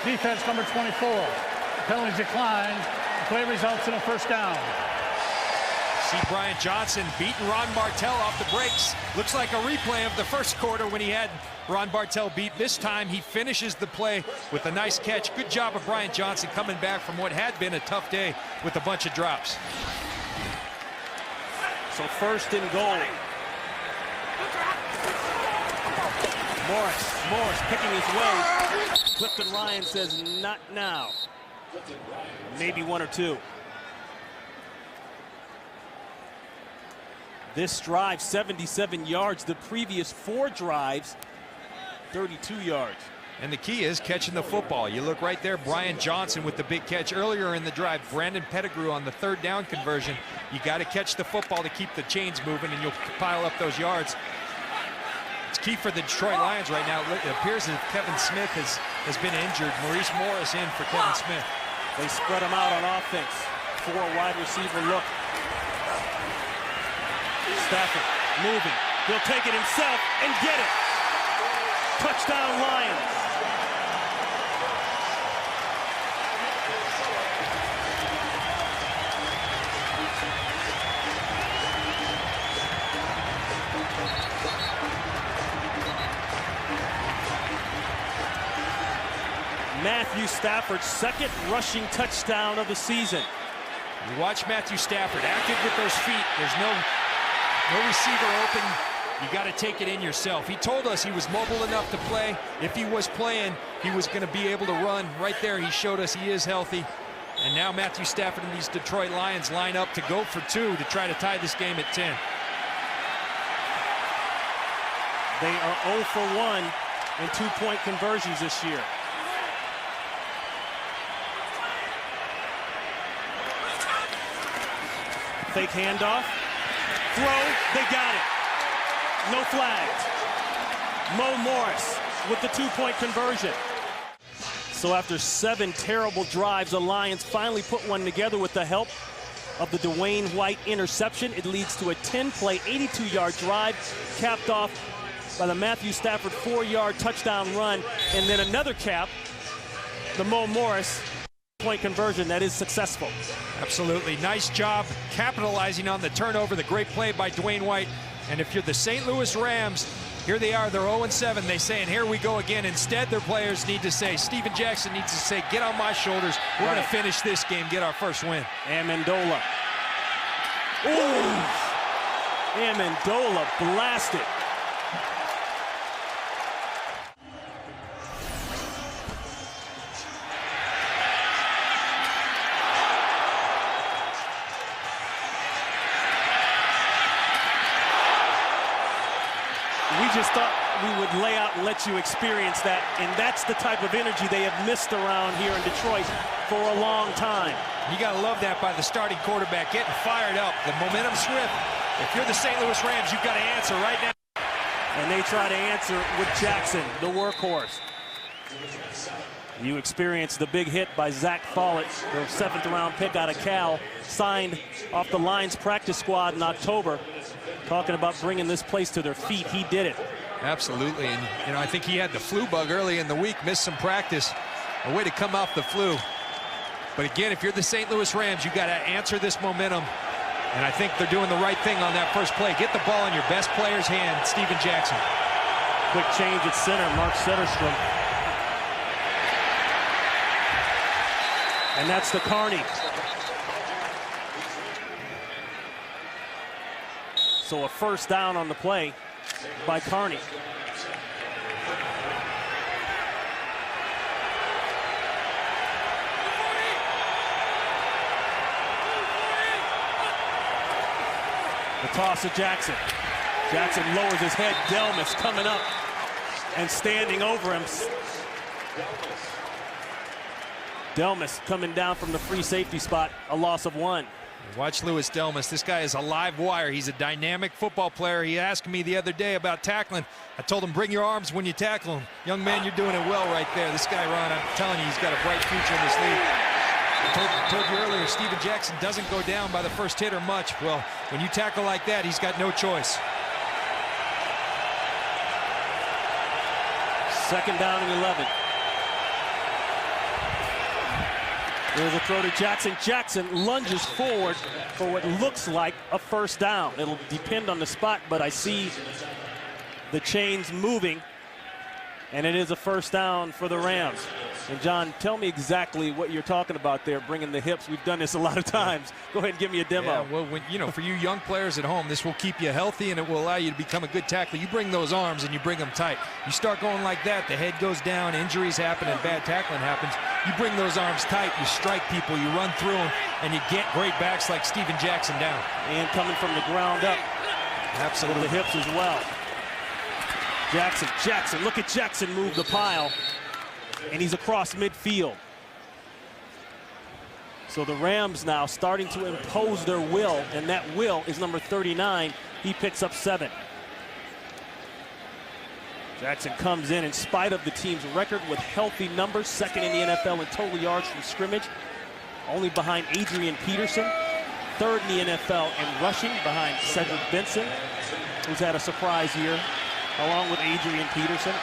Defense number 24. Penalty declined. Play results in a first down. See Brian Johnson beating Ron Bartel off the brakes. Looks like a replay of the first quarter when he had Ron Bartel beat. This time he finishes the play with a nice catch. Good job of Brian Johnson coming back from what had been a tough day with a bunch of drops. So first and goal. Morris picking his way. Clifton Ryan says not now. Maybe 1 or 2. This drive, 77 yards. The previous 4 drives, 32 yards. And the key is catching the football. You look right there, Brian Johnson with the big catch earlier in the drive. Brandon Pettigrew on the 3rd down conversion. You got to catch the football to keep the chains moving, and you'll pile up those yards. It's key for the Detroit Lions right now. It appears as if Kevin Smith has been injured. Maurice Morris in for Kevin Smith. They spread him out on offense. 4 wide receiver look. Stafford moving. He'll take it himself and get it. Touchdown Lions. Matthew Stafford's 2nd rushing touchdown of the season. You watch Matthew Stafford active with those feet. There's no receiver open. You got to take it in yourself. He told us he was mobile enough to play. If he was playing, he was going to be able to run. Right there, he showed us he is healthy. And now Matthew Stafford and these Detroit Lions line up to go for 2 to try to tie this game at 10. They are 0 for 1 in 2-point conversions this year. Fake handoff. Throw. They got it. No flags. Mo Morris with the 2-point conversion. So after 7 terrible drives, the Lions finally put one together with the help of the Dwayne White interception. It leads to a 10-play, 82-yard drive, capped off by the Matthew Stafford 4-yard touchdown run, and then another cap, the Mo Morris point conversion that is successful. Absolutely. Nice job capitalizing on the turnover. The great play by Dwayne White. And if you're the St. Louis Rams, here they are. They're 0-7. They say, and here we go again. Instead, their players need to say, Steven Jackson needs to say, get on my shoulders. We're going to finish this game, get our first win. Amendola. Ooh! Amendola blasted. We just thought we would lay out and let you experience that, and that's the type of energy they have missed around here in Detroit for a long time. You got to love that by the starting quarterback, getting fired up. The momentum swift. If you're the St. Louis Rams, you've got to answer right now. And they try to answer with Jackson, the workhorse. You experienced the big hit by Zach Follett, the 7th-round pick out of Cal, signed off the Lions practice squad in October. Talking about bringing this place to their feet, he did it. Absolutely, and you know, I think he had the flu bug early in the week, missed some practice. A way to come off the flu. But again, if you're the St. Louis Rams, you got to answer this momentum. And I think they're doing the right thing on that first play. Get the ball in your best player's hand, Steven Jackson. Quick change at center, Mark Setterstrom. And that's to Carney. So a first down on the play by Carney. The toss to Jackson. Jackson lowers his head. Delmas coming up and standing over him. Delmas coming down from the free safety spot, a loss of 1. Watch Louis Delmas. This guy is a live wire. He's a dynamic football player. He asked me the other day about tackling. I told him, bring your arms when you tackle him. Young man, you're doing it well right there. This guy, Ron, I'm telling you, he's got a bright future in this league. I told you earlier, Steven Jackson doesn't go down by the first hit or much. Well, when you tackle like that, he's got no choice. 2nd down and 11. There's a throw to Jackson. Jackson lunges forward for what looks like a first down. It'll depend on the spot, but I see the chains moving, and it is a first down for the Rams. And John, tell me exactly what you're talking about there, bringing the hips. We've done this a lot of times. Go ahead and give me a demo. Yeah, well, you know, for you young players at home, this will keep you healthy and it will allow you to become a good tackler. You bring those arms and you bring them tight. You start going like that, the head goes down, injuries happen, and bad tackling happens. You bring those arms tight, you strike people, you run through them, and you get great backs like Steven Jackson down. And coming from the ground up. Absolutely. With the hips as well. Jackson, look at Jackson move the pile. And he's across midfield. So the Rams now starting to impose their will, and that will is number 39. He picks up 7. Jackson comes in spite of the team's record with healthy numbers, 2nd in the NFL in total yards from scrimmage, only behind Adrian Peterson, 3rd in the NFL in rushing behind Cedric Benson, who's had a surprise year, along with Adrian Peterson.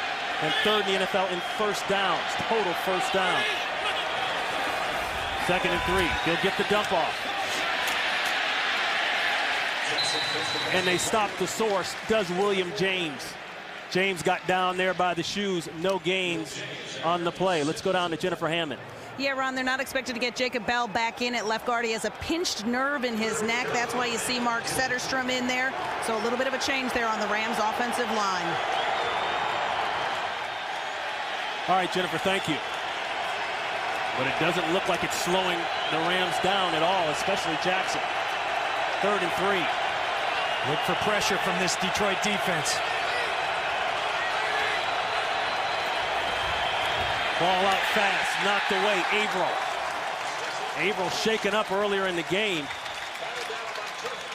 And 3rd in the NFL in first downs, total first down. 2nd and 3, he'll get the dump off. And they stop the source, does William James. James got down there by the shoes, no gains on the play. Let's go down to Jennifer Hammond. Yeah, Ron, they're not expected to get Jacob Bell back in at left guard. He has a pinched nerve in his neck. That's why you see Mark Setterstrom in there. So a little bit of a change there on the Rams offensive line. All right, Jennifer, thank you. But it doesn't look like it's slowing the Rams down at all, especially Jackson. 3rd and 3. Look for pressure from this Detroit defense. Ball out fast, knocked away, Averill. Averill shaken up earlier in the game.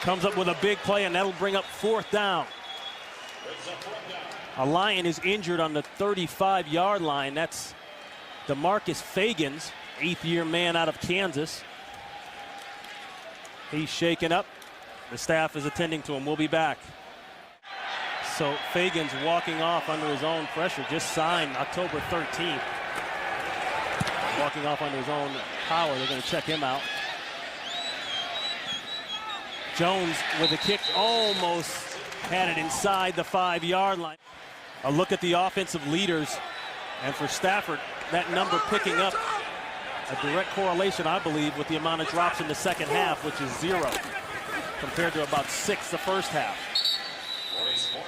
Comes up with a big play, and that'll bring up 4th down. A Lion is injured on the 35-yard line. That's DeMarcus Fagans, 8th-year man out of Kansas. He's shaken up. The staff is attending to him. We'll be back. So Fagans walking off under his own pressure, just signed October 13th. walking off under his own power. They're going to check him out. Jones with a kick, almost had it inside the 5-yard line. A look at the offensive leaders, and for Stafford, that number picking up a direct correlation, I believe, with the amount of drops in the second half, which is 0, compared to about 6 the first half.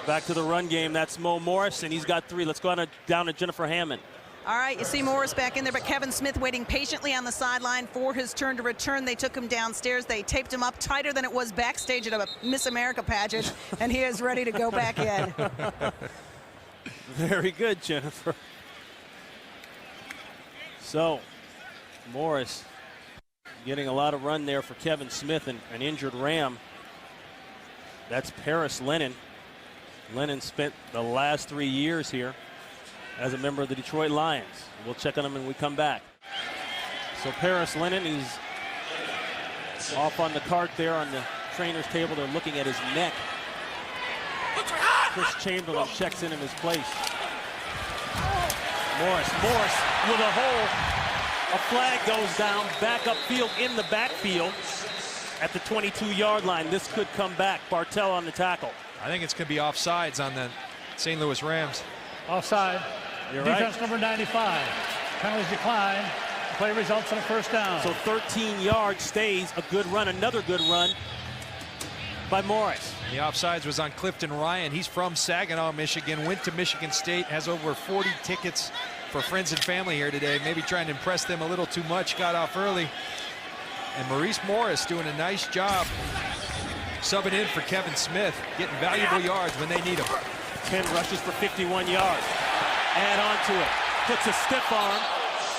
Back to the run game. That's Mo Morris, and he's got 3. Let's go down to Jennifer Hammond. All right, you see Morris back in there, but Kevin Smith waiting patiently on the sideline for his turn to return. They took him downstairs. They taped him up tighter than it was backstage at a Miss America pageant, and he is ready to go back in. Very good, Jennifer. So, Morris getting a lot of run there for Kevin Smith, and an injured Ram. That's Paris Lennon. Lennon spent the last 3 years here as a member of the Detroit Lions. We'll check on him when we come back. So Paris Lennon, he's off on the cart there on the trainer's table. They're looking at his neck. Chris Chamberlain checks in his place. Morris with a hole. A flag goes down, back upfield in the backfield at the 22-yard line. This could come back. Bartell on the tackle. I think it's going to be offsides on the St. Louis Rams. Offside. You're Defense right. number 95. Penalties decline. The play results in a first down. So 13 yards stays. A good run, another good run by Morris. The offsides was on Clifton Ryan. He's from Saginaw, Michigan, went to Michigan State, has over 40 tickets for friends and family here today. Maybe trying to impress them a little too much, got off early. And Maurice Morris doing a nice job subbing in for Kevin Smith, getting valuable yards when they need them. 10 rushes for 51 yards. Add on to it. Puts a stiff arm.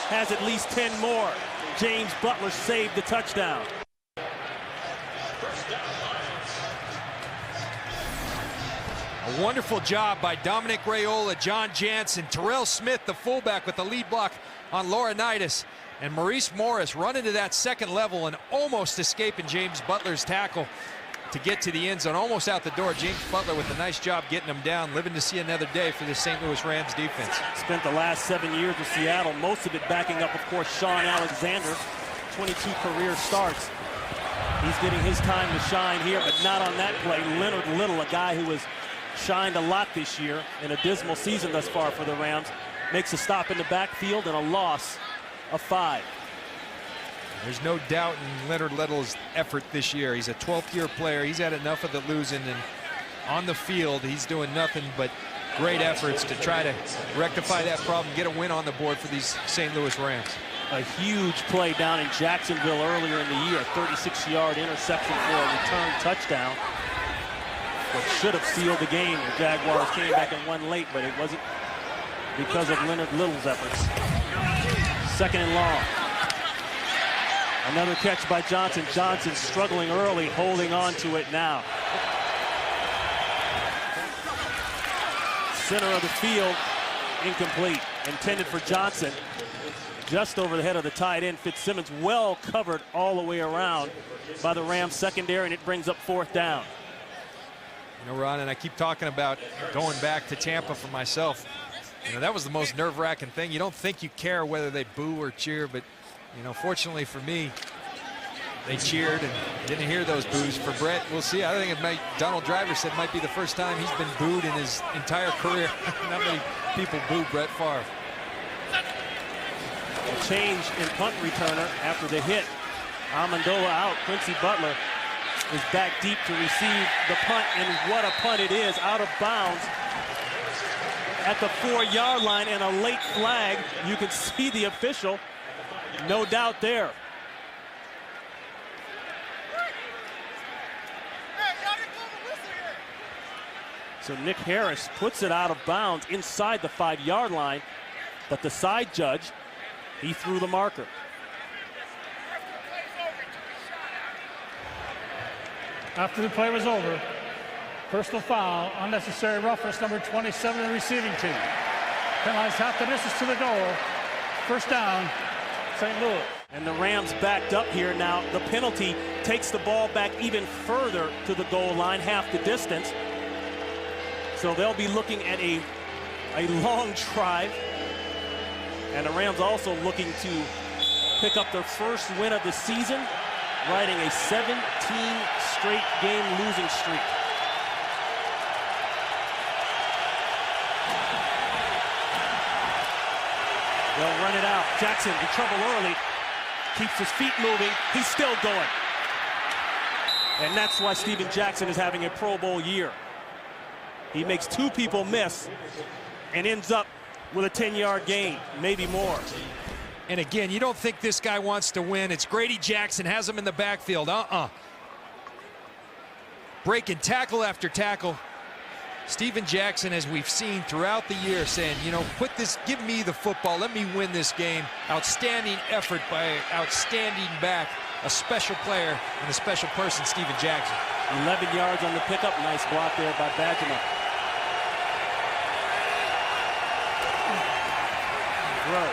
Has at least 10 more. James Butler saved the touchdown. A wonderful job by Dominic Raiola, John Jansen, Terrell Smith, the fullback, with the lead block on Laurinaitis. And Maurice Morris running to that second level and almost escaping James Butler's tackle to get to the end zone, almost out the door. James Butler with a nice job getting them down, living to see another day for the St. Louis Rams defense. Spent the last 7 years with Seattle, most of it backing up, of course, Sean Alexander, 22 career starts. He's getting his time to shine here, but not on that play. Leonard Little, a guy who has shined a lot this year in a dismal season thus far for the Rams, makes a stop in the backfield and a loss of 5. There's no doubt in Leonard Little's effort this year. He's a 12th-year player. He's had enough of the losing, and on the field, he's doing nothing but great efforts to try to rectify that problem, get a win on the board for these St. Louis Rams. A huge play down in Jacksonville earlier in the year, 36-yard interception for a return touchdown. What should have sealed the game. The Jaguars came back and won late, but it wasn't because of Leonard Little's efforts. Second and long. Another catch by Johnson. Johnson struggling early, holding on to it now. Center of the field, incomplete. Intended for Johnson. Just over the head of the tight end. Fitzsimmons well covered all the way around by the Rams secondary, and it brings up 4th down. You know, Ron, and I keep talking about going back to Tampa for myself. You know, that was the most nerve-wracking thing. You don't think you care whether they boo or cheer, but, you know, fortunately for me, they cheered and didn't hear those boos. For Brett, we'll see. I think it might, Donald Driver said it might be the first time he's been booed in his entire career. Not many people boo Brett Favre. A change in punt returner after the hit. Amendola out. Quincy Butler is back deep to receive the punt, and what a punt it is, out of bounds at the 4-yard line, and a late flag. You can see the official, no doubt there. So Nick Harris puts it out of bounds inside the 5-yard line, but the side judge, he threw the marker. After the play was over, personal foul, unnecessary roughness, number 27 in the receiving team. Penalized half the distance to the goal. First down, St. Louis. And the Rams backed up here now. The penalty takes the ball back even further to the goal line, half the distance. So they'll be looking at a long drive. And the Rams also looking to pick up their first win of the season, riding a 17 straight game losing streak. They'll run it out. Jackson in trouble early. Keeps his feet moving. He's still going. And that's why Steven Jackson is having a Pro Bowl year. He makes 2 people miss and ends up with a 10-yard gain, maybe more. And again, you don't think this guy wants to win. It's Grady Jackson, has him in the backfield. Breaking tackle after tackle. Steven Jackson, as we've seen throughout the year, saying, you know, give me the football, let me win this game. Outstanding effort by outstanding back, a special player and a special person, Steven Jackson. 11 yards on the pickup. Nice block there by Badgema. Throw.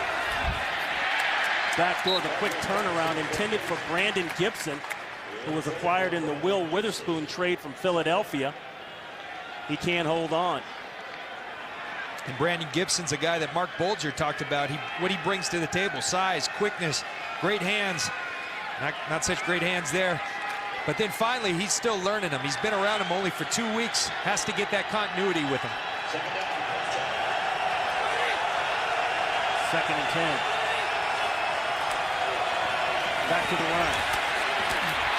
Backdoor, the quick turnaround intended for Brandon Gibson, who was acquired in the Will Witherspoon trade from Philadelphia. He can't hold on. And Brandon Gibson's a guy that Mark Bulger talked about. What he brings to the table: size, quickness, great hands. Not such great hands there. But then finally, he's still learning them. He's been around him only for 2 weeks. Has to get that continuity with him. 2nd and 10. Back to the run.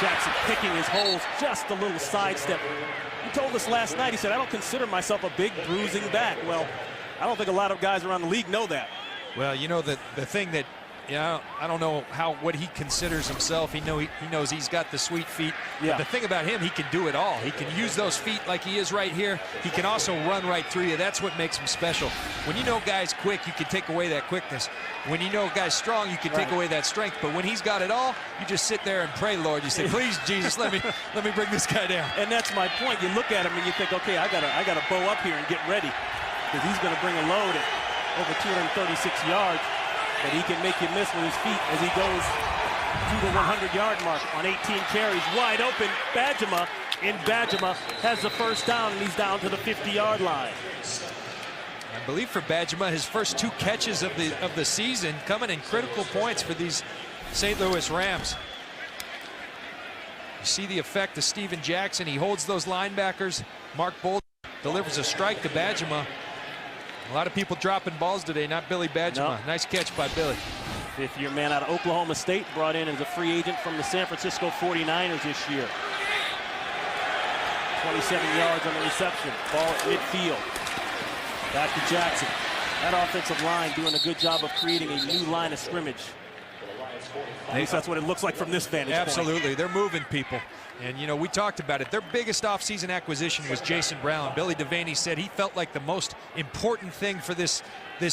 Jackson picking his holes, just a little sidestep. He told us last night, he said, I don't consider myself a big bruising back. Well, I don't think a lot of guys around the league know that. Well, you know, the thing that, I don't know what he considers himself. He knows he's got the sweet feet. Yeah. But the thing about him, he can do it all. He can use those feet like he is right here. He can also run right through you. That's what makes him special. When you know guys quick, you can take away that quickness. When you know guys strong, you can take away that strength. But when he's got it all, you just sit there and pray, Lord. You say, please, Jesus, let me bring this guy down. And that's my point. You look at him and you think, okay, I gotta bow up here and get ready, because he's going to bring a load at over 236 yards. But he can make you miss with his feet as he goes to the 100-yard mark on 18 carries. Wide open, Badgema, has the first down, and he's down to the 50-yard line. I believe for Badgema, his first 2 catches of the season coming in critical points for these St. Louis Rams. You see the effect of Steven Jackson. He holds those linebackers. Mark Bulger delivers a strike to Badgema. A lot of people dropping balls today, not Billy Badgema. No. Nice catch by Billy. 5th-year man out of Oklahoma State, brought in as a free agent from the San Francisco 49ers this year. 27 yards on the reception. Ball at midfield. Back to Jackson. That offensive line doing a good job of creating a new line of scrimmage. At least that's what it looks like from this vantage point. Absolutely. They're moving people. And, you know, we talked about it. Their biggest offseason acquisition was Jason Brown. Billy Devaney said he felt like the most important thing for this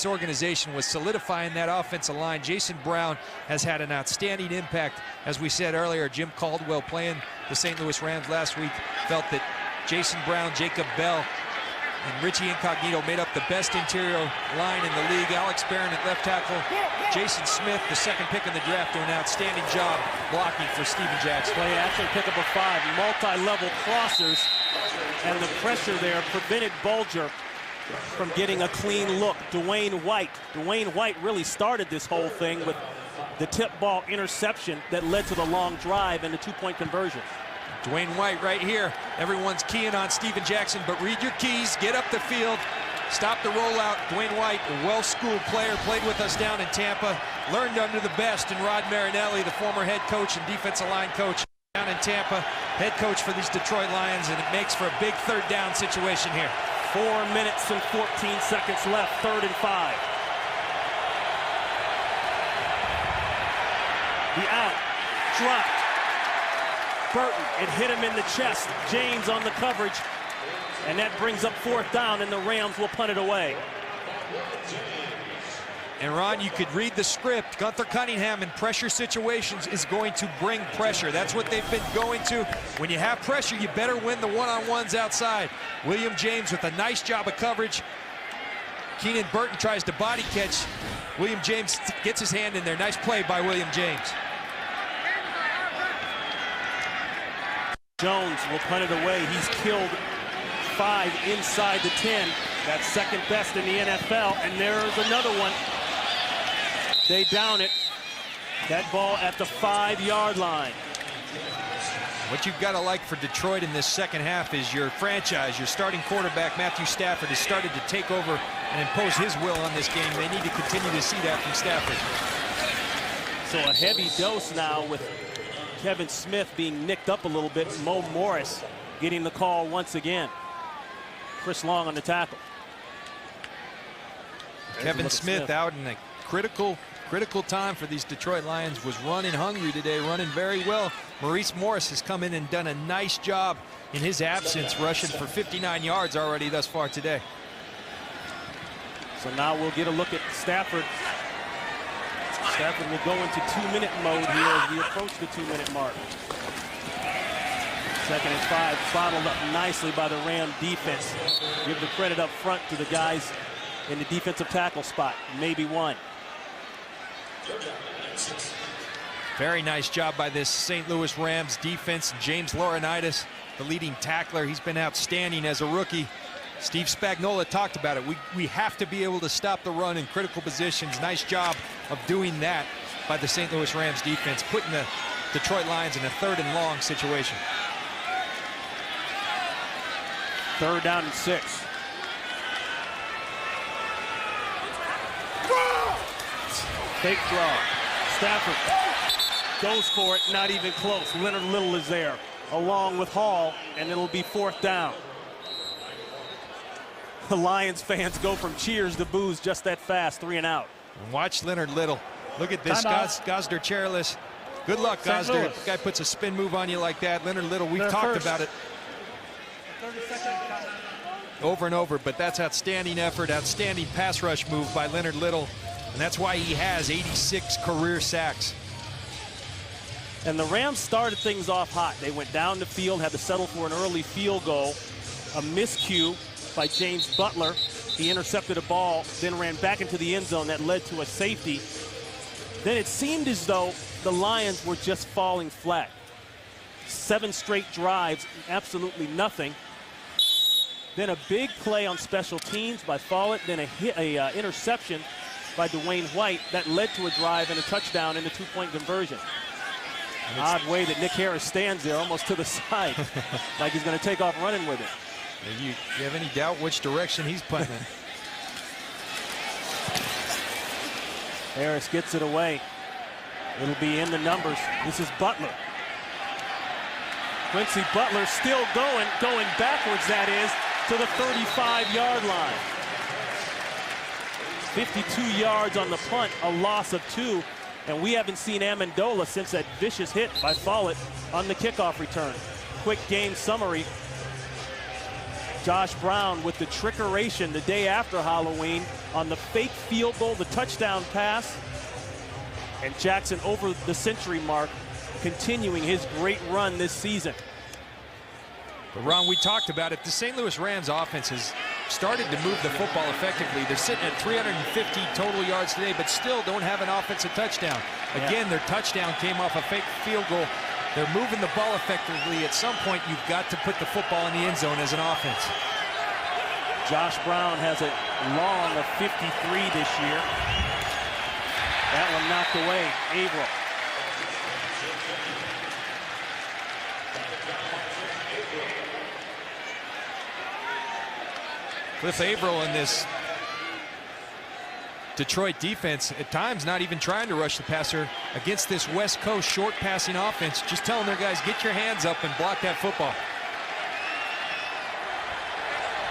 organization was solidifying that offensive line. Jason Brown has had an outstanding impact. As we said earlier, Jim Caldwell, playing the St. Louis Rams last week, felt that Jason Brown, Jacob Bell, and Richie Incognito made up the best interior line in the league. Alex Barron at left tackle. Jason Smith, the 2nd pick in the draft, doing an outstanding job blocking for Steven Jackson. Play action, pick up a 5, multi-level crossers, and the pressure there prevented Bulger from getting a clean look. Dwayne White really started this whole thing with the tip ball interception that led to the long drive and the 2-point conversion. Dwayne White right here. Everyone's keying on Steven Jackson, but read your keys, get up the field, stop the rollout. Dwayne White, a well-schooled player, played with us down in Tampa, learned under the best in Rod Marinelli, the former head coach and defensive line coach down in Tampa, head coach for these Detroit Lions, and it makes for a big 3rd down situation here. 4 minutes and 14 seconds left, 3rd and 5. The out, dropped. Burton, it hit him in the chest. James on the coverage, and that brings up 4th down, and the Rams will punt it away. And Ron, you could read the script. Gunther Cunningham in pressure situations is going to bring pressure. That's what they've been going to. When you have pressure, you better win the one-on-ones outside. William James with a nice job of coverage. Keenan Burton tries to body catch. William James gets his hand in there. Nice play by William James. Jones will punt it away. He's killed 5 inside the 10. That's 2nd best in the NFL, and there's another one. They down it That ball at the 5-yard line. What you've got to like for Detroit in this second half is your franchise, your starting quarterback, Matthew Stafford, has started to take over and impose his will on this game. They need to continue to see that from Stafford. So a heavy dose now with Kevin Smith being nicked up a little bit. Mo Morris getting the call once again. Chris Long on the tackle. Kevin Smith out in a critical time for these Detroit Lions, was running hungry today, running very well. Maurice Morris has come in and done a nice job in his absence, rushing for 59 yards already thus far today. So now we'll get a look at Stafford. Stafford will go into 2-minute mode here as we approach the 2-minute mark. 2nd and 5, bottled up nicely by the Ram defense. Give the credit up front to the guys in the defensive tackle spot. Maybe one. Very nice job by this St. Louis Rams defense. James Laurinaitis, the leading tackler, he's been outstanding as a rookie. Steve Spagnuolo talked about it. We have to be able to stop the run in critical positions. Nice job of doing that by the St. Louis Rams defense, putting the Detroit Lions in a 3rd and long situation. 3rd down and 6. Fake draw. Stafford goes for it, not even close. Leonard Little is there, along with Hall, and it'll be 4th down. The Lions fans go from cheers to boos just that fast, 3 and out. And watch Leonard Little. Look at this, Gosder chairless. Good luck, Gosder. If the guy puts a spin move on you like that, Leonard Little, we've talked about it over and over, but that's outstanding effort, outstanding pass rush move by Leonard Little. And that's why he has 86 career sacks. And the Rams started things off hot. They went down the field, had to settle for an early field goal. A miscue by James Butler. He intercepted a ball, then ran back into the end zone. That led to a safety. Then it seemed as though the Lions were just falling flat. 7 straight drives, absolutely nothing. Then a big play on special teams by Follett, then a interception by Dwayne White that led to a drive and a touchdown in the 2-point conversion. Odd way that Nick Harris stands there almost to the side like he's going to take off running with it. You have any doubt which direction he's punting? Harris gets it away. It'll be in the numbers. This is Butler. Quincy Butler still going backwards, that is, to the 35-yard line. 52 yards on the punt, a loss of 2. And we haven't seen Amendola since that vicious hit by Follett on the kickoff return. Quick game summary. Josh Brown with the trickeration the day after Halloween on the fake field goal, the touchdown pass. And Jackson over the century mark, continuing his great run this season. But Ron, we talked about it. The St. Louis Rams offense has started to move the football effectively. They're sitting at 350 total yards today, but still don't have an offensive touchdown. Again, their touchdown came off a fake field goal. They're moving the ball effectively. At some point, you've got to put the football in the end zone as an offense. Josh Brown has a long of 53 this year. That one knocked away. Averill. Cliff Averill in this Detroit defense, at times not even trying to rush the passer against this West Coast short passing offense, just telling their guys, get your hands up and block that football.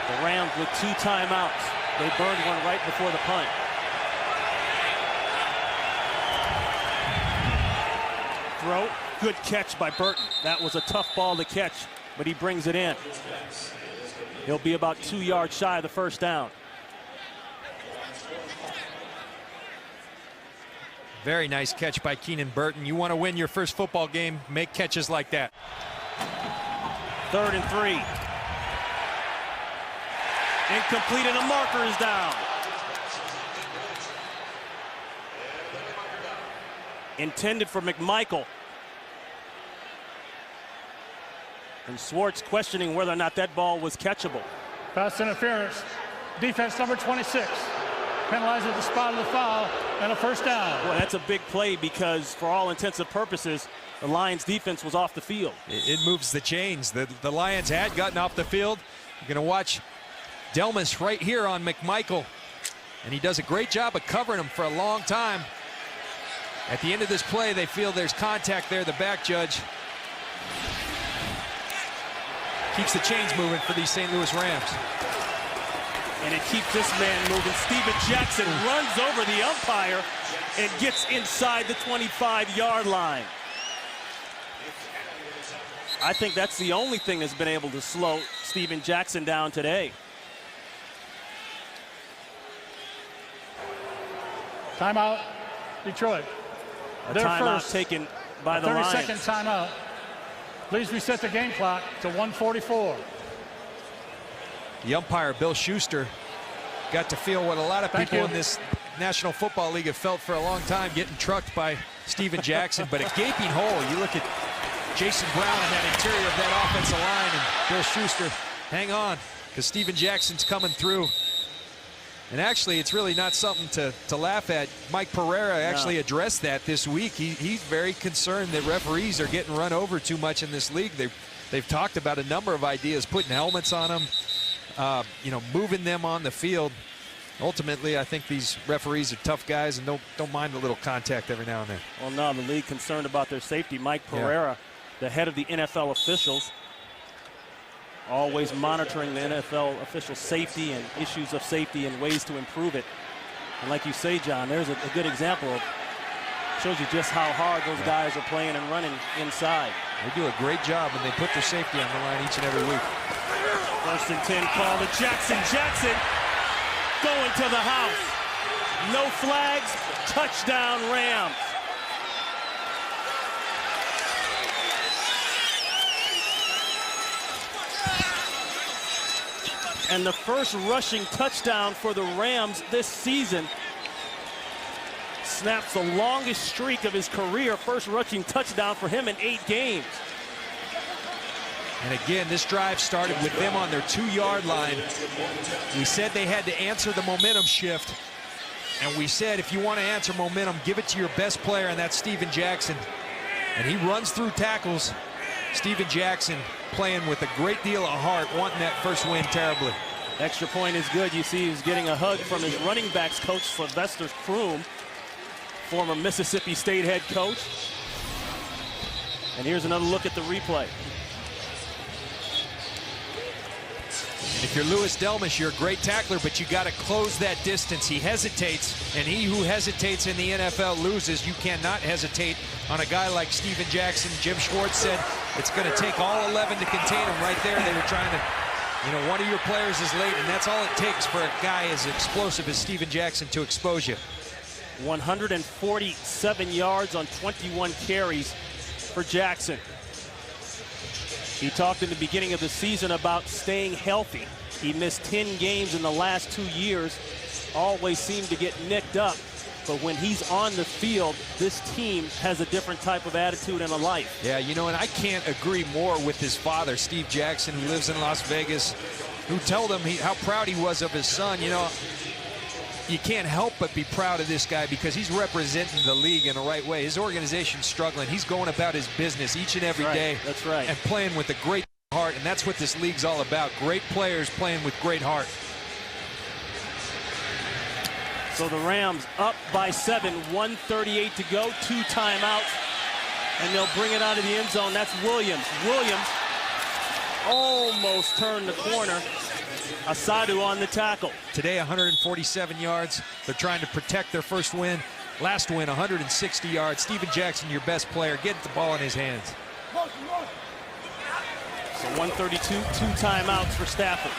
The Rams with 2 timeouts. They burned one right before the punt. Throw, good catch by Burton. That was a tough ball to catch, but he brings it in. He'll be about 2 yards shy of the 1st down. Very nice catch by Keenan Burton. You want to win your first football game, make catches like that. 3rd and 3. Incomplete, and a marker is down. Intended for McMichael. And Schwartz questioning whether or not that ball was catchable. Pass interference. Defense number 26. penalized at the spot of the foul, and a first down. Boy, that's a big play because for all intents and purposes, the Lions defense was off the field. It moves the chains. The Lions had gotten off the field. You're going to watch Delmas right here on McMichael, and he does a great job of covering him for a long time. At the end of this play, they feel there's contact there. The back judge keeps the chains moving for these St. Louis Rams. And it keeps this man moving. Steven Jackson runs over the umpire and gets inside the 25-yard line. I think that's the only thing that's been able to slow Steven Jackson down today. Timeout, Detroit. A Their timeout first, taken by the Lions. 30-second timeout. Please reset the game clock to 1:44. The umpire, Bill Schuster, got to feel what a lot of people in this National Football League have felt for a long time, getting trucked by Steven Jackson. But a gaping hole. You look at Jason Brown in that interior of that offensive line, and Bill Schuster, hang on, because Steven Jackson's coming through. And actually, it's really not something to laugh at. Mike Pereira actually addressed that this week. He's very concerned that referees are getting run over too much in this league. They've talked about a number of ideas, putting helmets on them, moving them on the field. Ultimately, I think these referees are tough guys and don't mind a little contact every now and then. Well, no, the league concerned about their safety. Mike Pereira, the head of the NFL officials, always monitoring the NFL official safety and issues of safety and ways to improve it. And like you say, John, there's a good example of, shows you just how hard those guys are playing and running inside. They do a great job when they put their safety on the line each and every week. 1st and 10 call to Jackson. Jackson going to the house. No flags, touchdown Rams. And the first rushing touchdown for the Rams this season. Snaps the longest streak of his career. First rushing touchdown for him in 8 games. And again, this drive started with them on their 2-yard line. We said they had to answer the momentum shift. And we said, if you want to answer momentum, give it to your best player, and that's Steven Jackson. And he runs through tackles. Steven Jackson playing with a great deal of heart, wanting that first win terribly. Extra point is good. You see he's getting a hug from his running backs coach, Sylvester Croom, former Mississippi State head coach. And here's another look at the replay. And if you're Louis Delmas, you're a great tackler, but you got to close that distance. He hesitates, and he who hesitates in the NFL loses. You cannot hesitate on a guy like Steven Jackson. Jim Schwartz said it's going to take all 11 to contain him right there. They were trying to, one of your players is late, and that's all it takes for a guy as explosive as Steven Jackson to expose you. 147 yards on 21 carries for Jackson. He talked in the beginning of the season about staying healthy. He missed 10 games in the last 2 years, always seemed to get nicked up. But when he's on the field, this team has a different type of attitude and a life. Yeah, and I can't agree more with his father, Steve Jackson, who lives in Las Vegas, who told him how proud he was of his son. You can't help but be proud of this guy because he's representing the league in the right way. His organization's struggling. He's going about his business each and every day. That's right. And playing with a great heart, and that's what this league's all about. Great players playing with great heart. So the Rams up by 7, 1:38 to go, 2 timeouts, and they'll bring it out of the end zone. That's Williams. Williams almost turned the corner. Asadu on the tackle. Today, 147 yards. They're trying to protect their first win. Last win, 160 yards. Steven Jackson, your best player. Get the ball in his hands. So 132, 2 timeouts for Stafford.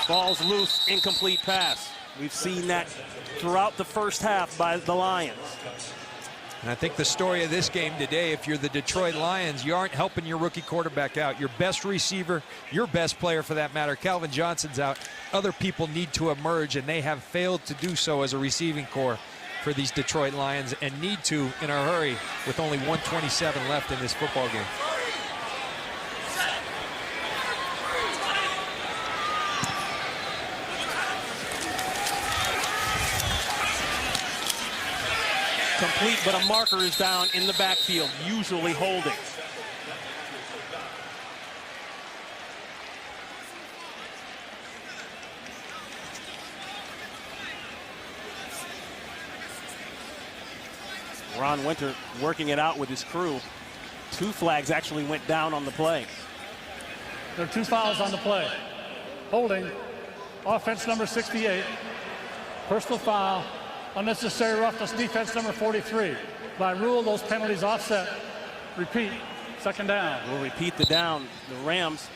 Ball's loose, incomplete pass. We've seen that throughout the first half by the Lions. And I think the story of this game today, if you're the Detroit Lions, you aren't helping your rookie quarterback out. Your best receiver, your best player for that matter, Calvin Johnson's out. Other people need to emerge, and they have failed to do so as a receiving corps for these Detroit Lions, and need to in a hurry with only 1:27 left in this football game. Complete, but a marker is down in the backfield, usually holding. Ron Winter working it out with his crew. 2 flags actually went down on the play. There are 2 fouls on the play. Holding, offense number 68. Personal foul, unnecessary roughness, defense number 43. By rule, those penalties offset. Repeat, second down. We'll repeat the down. The Rams,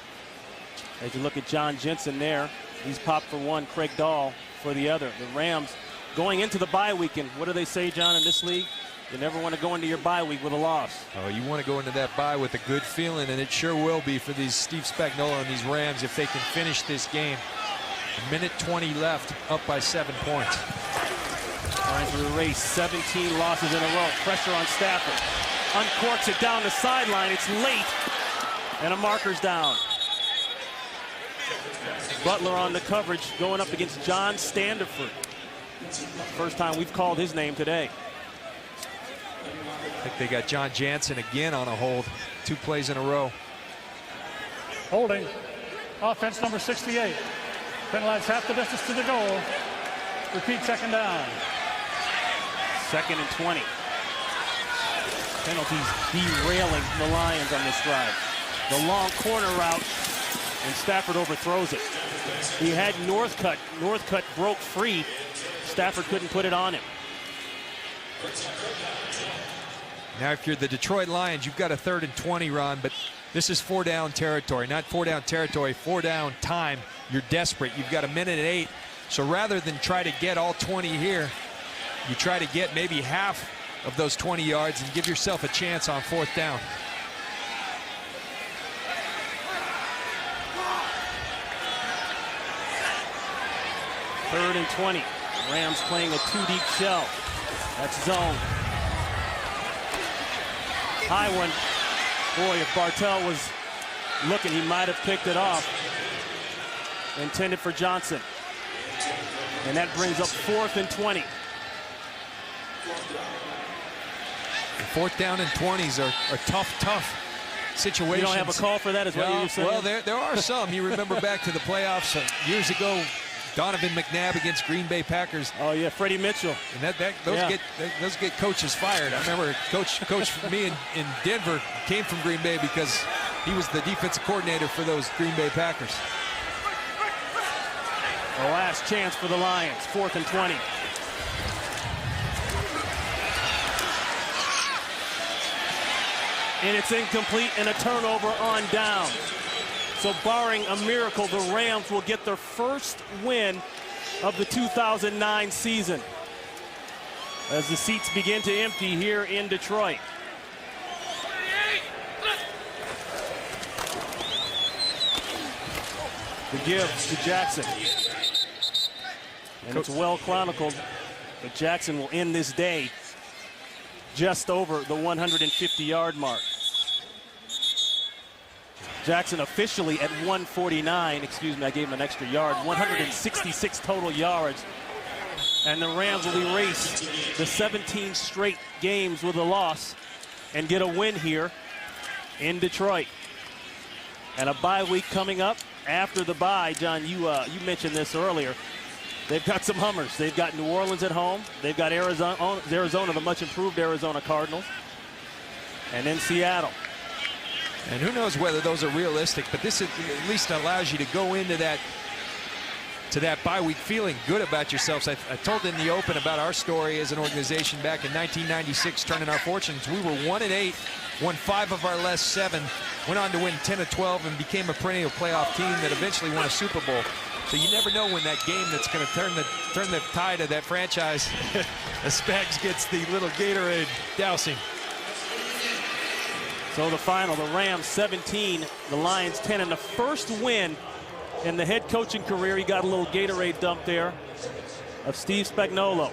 as you look at John Jensen there, he's popped for one, Craig Dahl for the other. The Rams going into the bye weekend. What do they say, John, in this league? You never want to go into your bye week with a loss. Oh, you want to go into that bye with a good feeling, and it sure will be for these Steve Spagnuolo and these Rams if they can finish this game. 1:20 left, up by 7 points. Trying to erase 17 losses in a row. Pressure on Stafford. Uncorks it down the sideline. It's late, and a marker's down. Butler on the coverage going up against John Standiford. First time we've called his name today. I think they got John Jansen again on a hold. 2 plays in a row. Holding, offense number 68. Penalize half the distance to the goal. Repeat, second down. 2nd and 20. Penalties derailing the Lions on this drive. The long corner route, and Stafford overthrows it. He had Northcutt. Northcutt broke free. Stafford couldn't put it on him. Now, if you're the Detroit Lions, you've got a 3rd and 20, Ron, but this is 4-down territory. Not 4-down territory, 4-down time. You're desperate. You've got 1:08. So rather than try to get all 20 here, you try to get maybe half of those 20 yards and give yourself a chance on 4th down. Third and 20. Rams playing a 2-deep shell. That's zone. High one. Boy, if Bartell was looking, he might have picked it off. Intended for Johnson. And that brings up 4th and 20. 4th down and 20s are tough situations. You don't have a call for that, is what you're saying? Well, there are some. You remember back to the playoffs years ago, Donovan McNabb against Green Bay Packers. Oh yeah, Freddie Mitchell. And those get coaches fired. I remember coach for me in Denver came from Green Bay because he was the defensive coordinator for those Green Bay Packers. The last chance for the Lions, 4th and 20. And it's incomplete and a turnover on down. So barring a miracle, the Rams will get their first win of the 2009 season as the seats begin to empty here in Detroit. The give to Jackson. And it's well chronicled, but Jackson will end this day just over the 150-yard mark. Jackson officially at 149, excuse me, I gave him an extra yard, 166 total yards. And the Rams will erase the 17 straight games with a loss and get a win here in Detroit. And a bye week coming up after the bye. John, you mentioned this earlier. They've got some Hummers. They've got New Orleans at home. They've got Arizona, the much improved Arizona Cardinals. And then Seattle. And who knows whether those are realistic, but this at least allows you to go into that bye week feeling good about yourselves. I told in the open about our story as an organization back in 1996, turning our fortunes. We were 1-8, won 5 of our last 7, went on to win 10 of 12, and became a perennial playoff team that eventually won a Super Bowl. So you never know when that game that's going to turn the tide of that franchise. As Spags gets the little Gatorade dousing. So the final, the Rams 17, the Lions 10, and the first win in the head coaching career. He got a little Gatorade dump there of Steve Spagnuolo.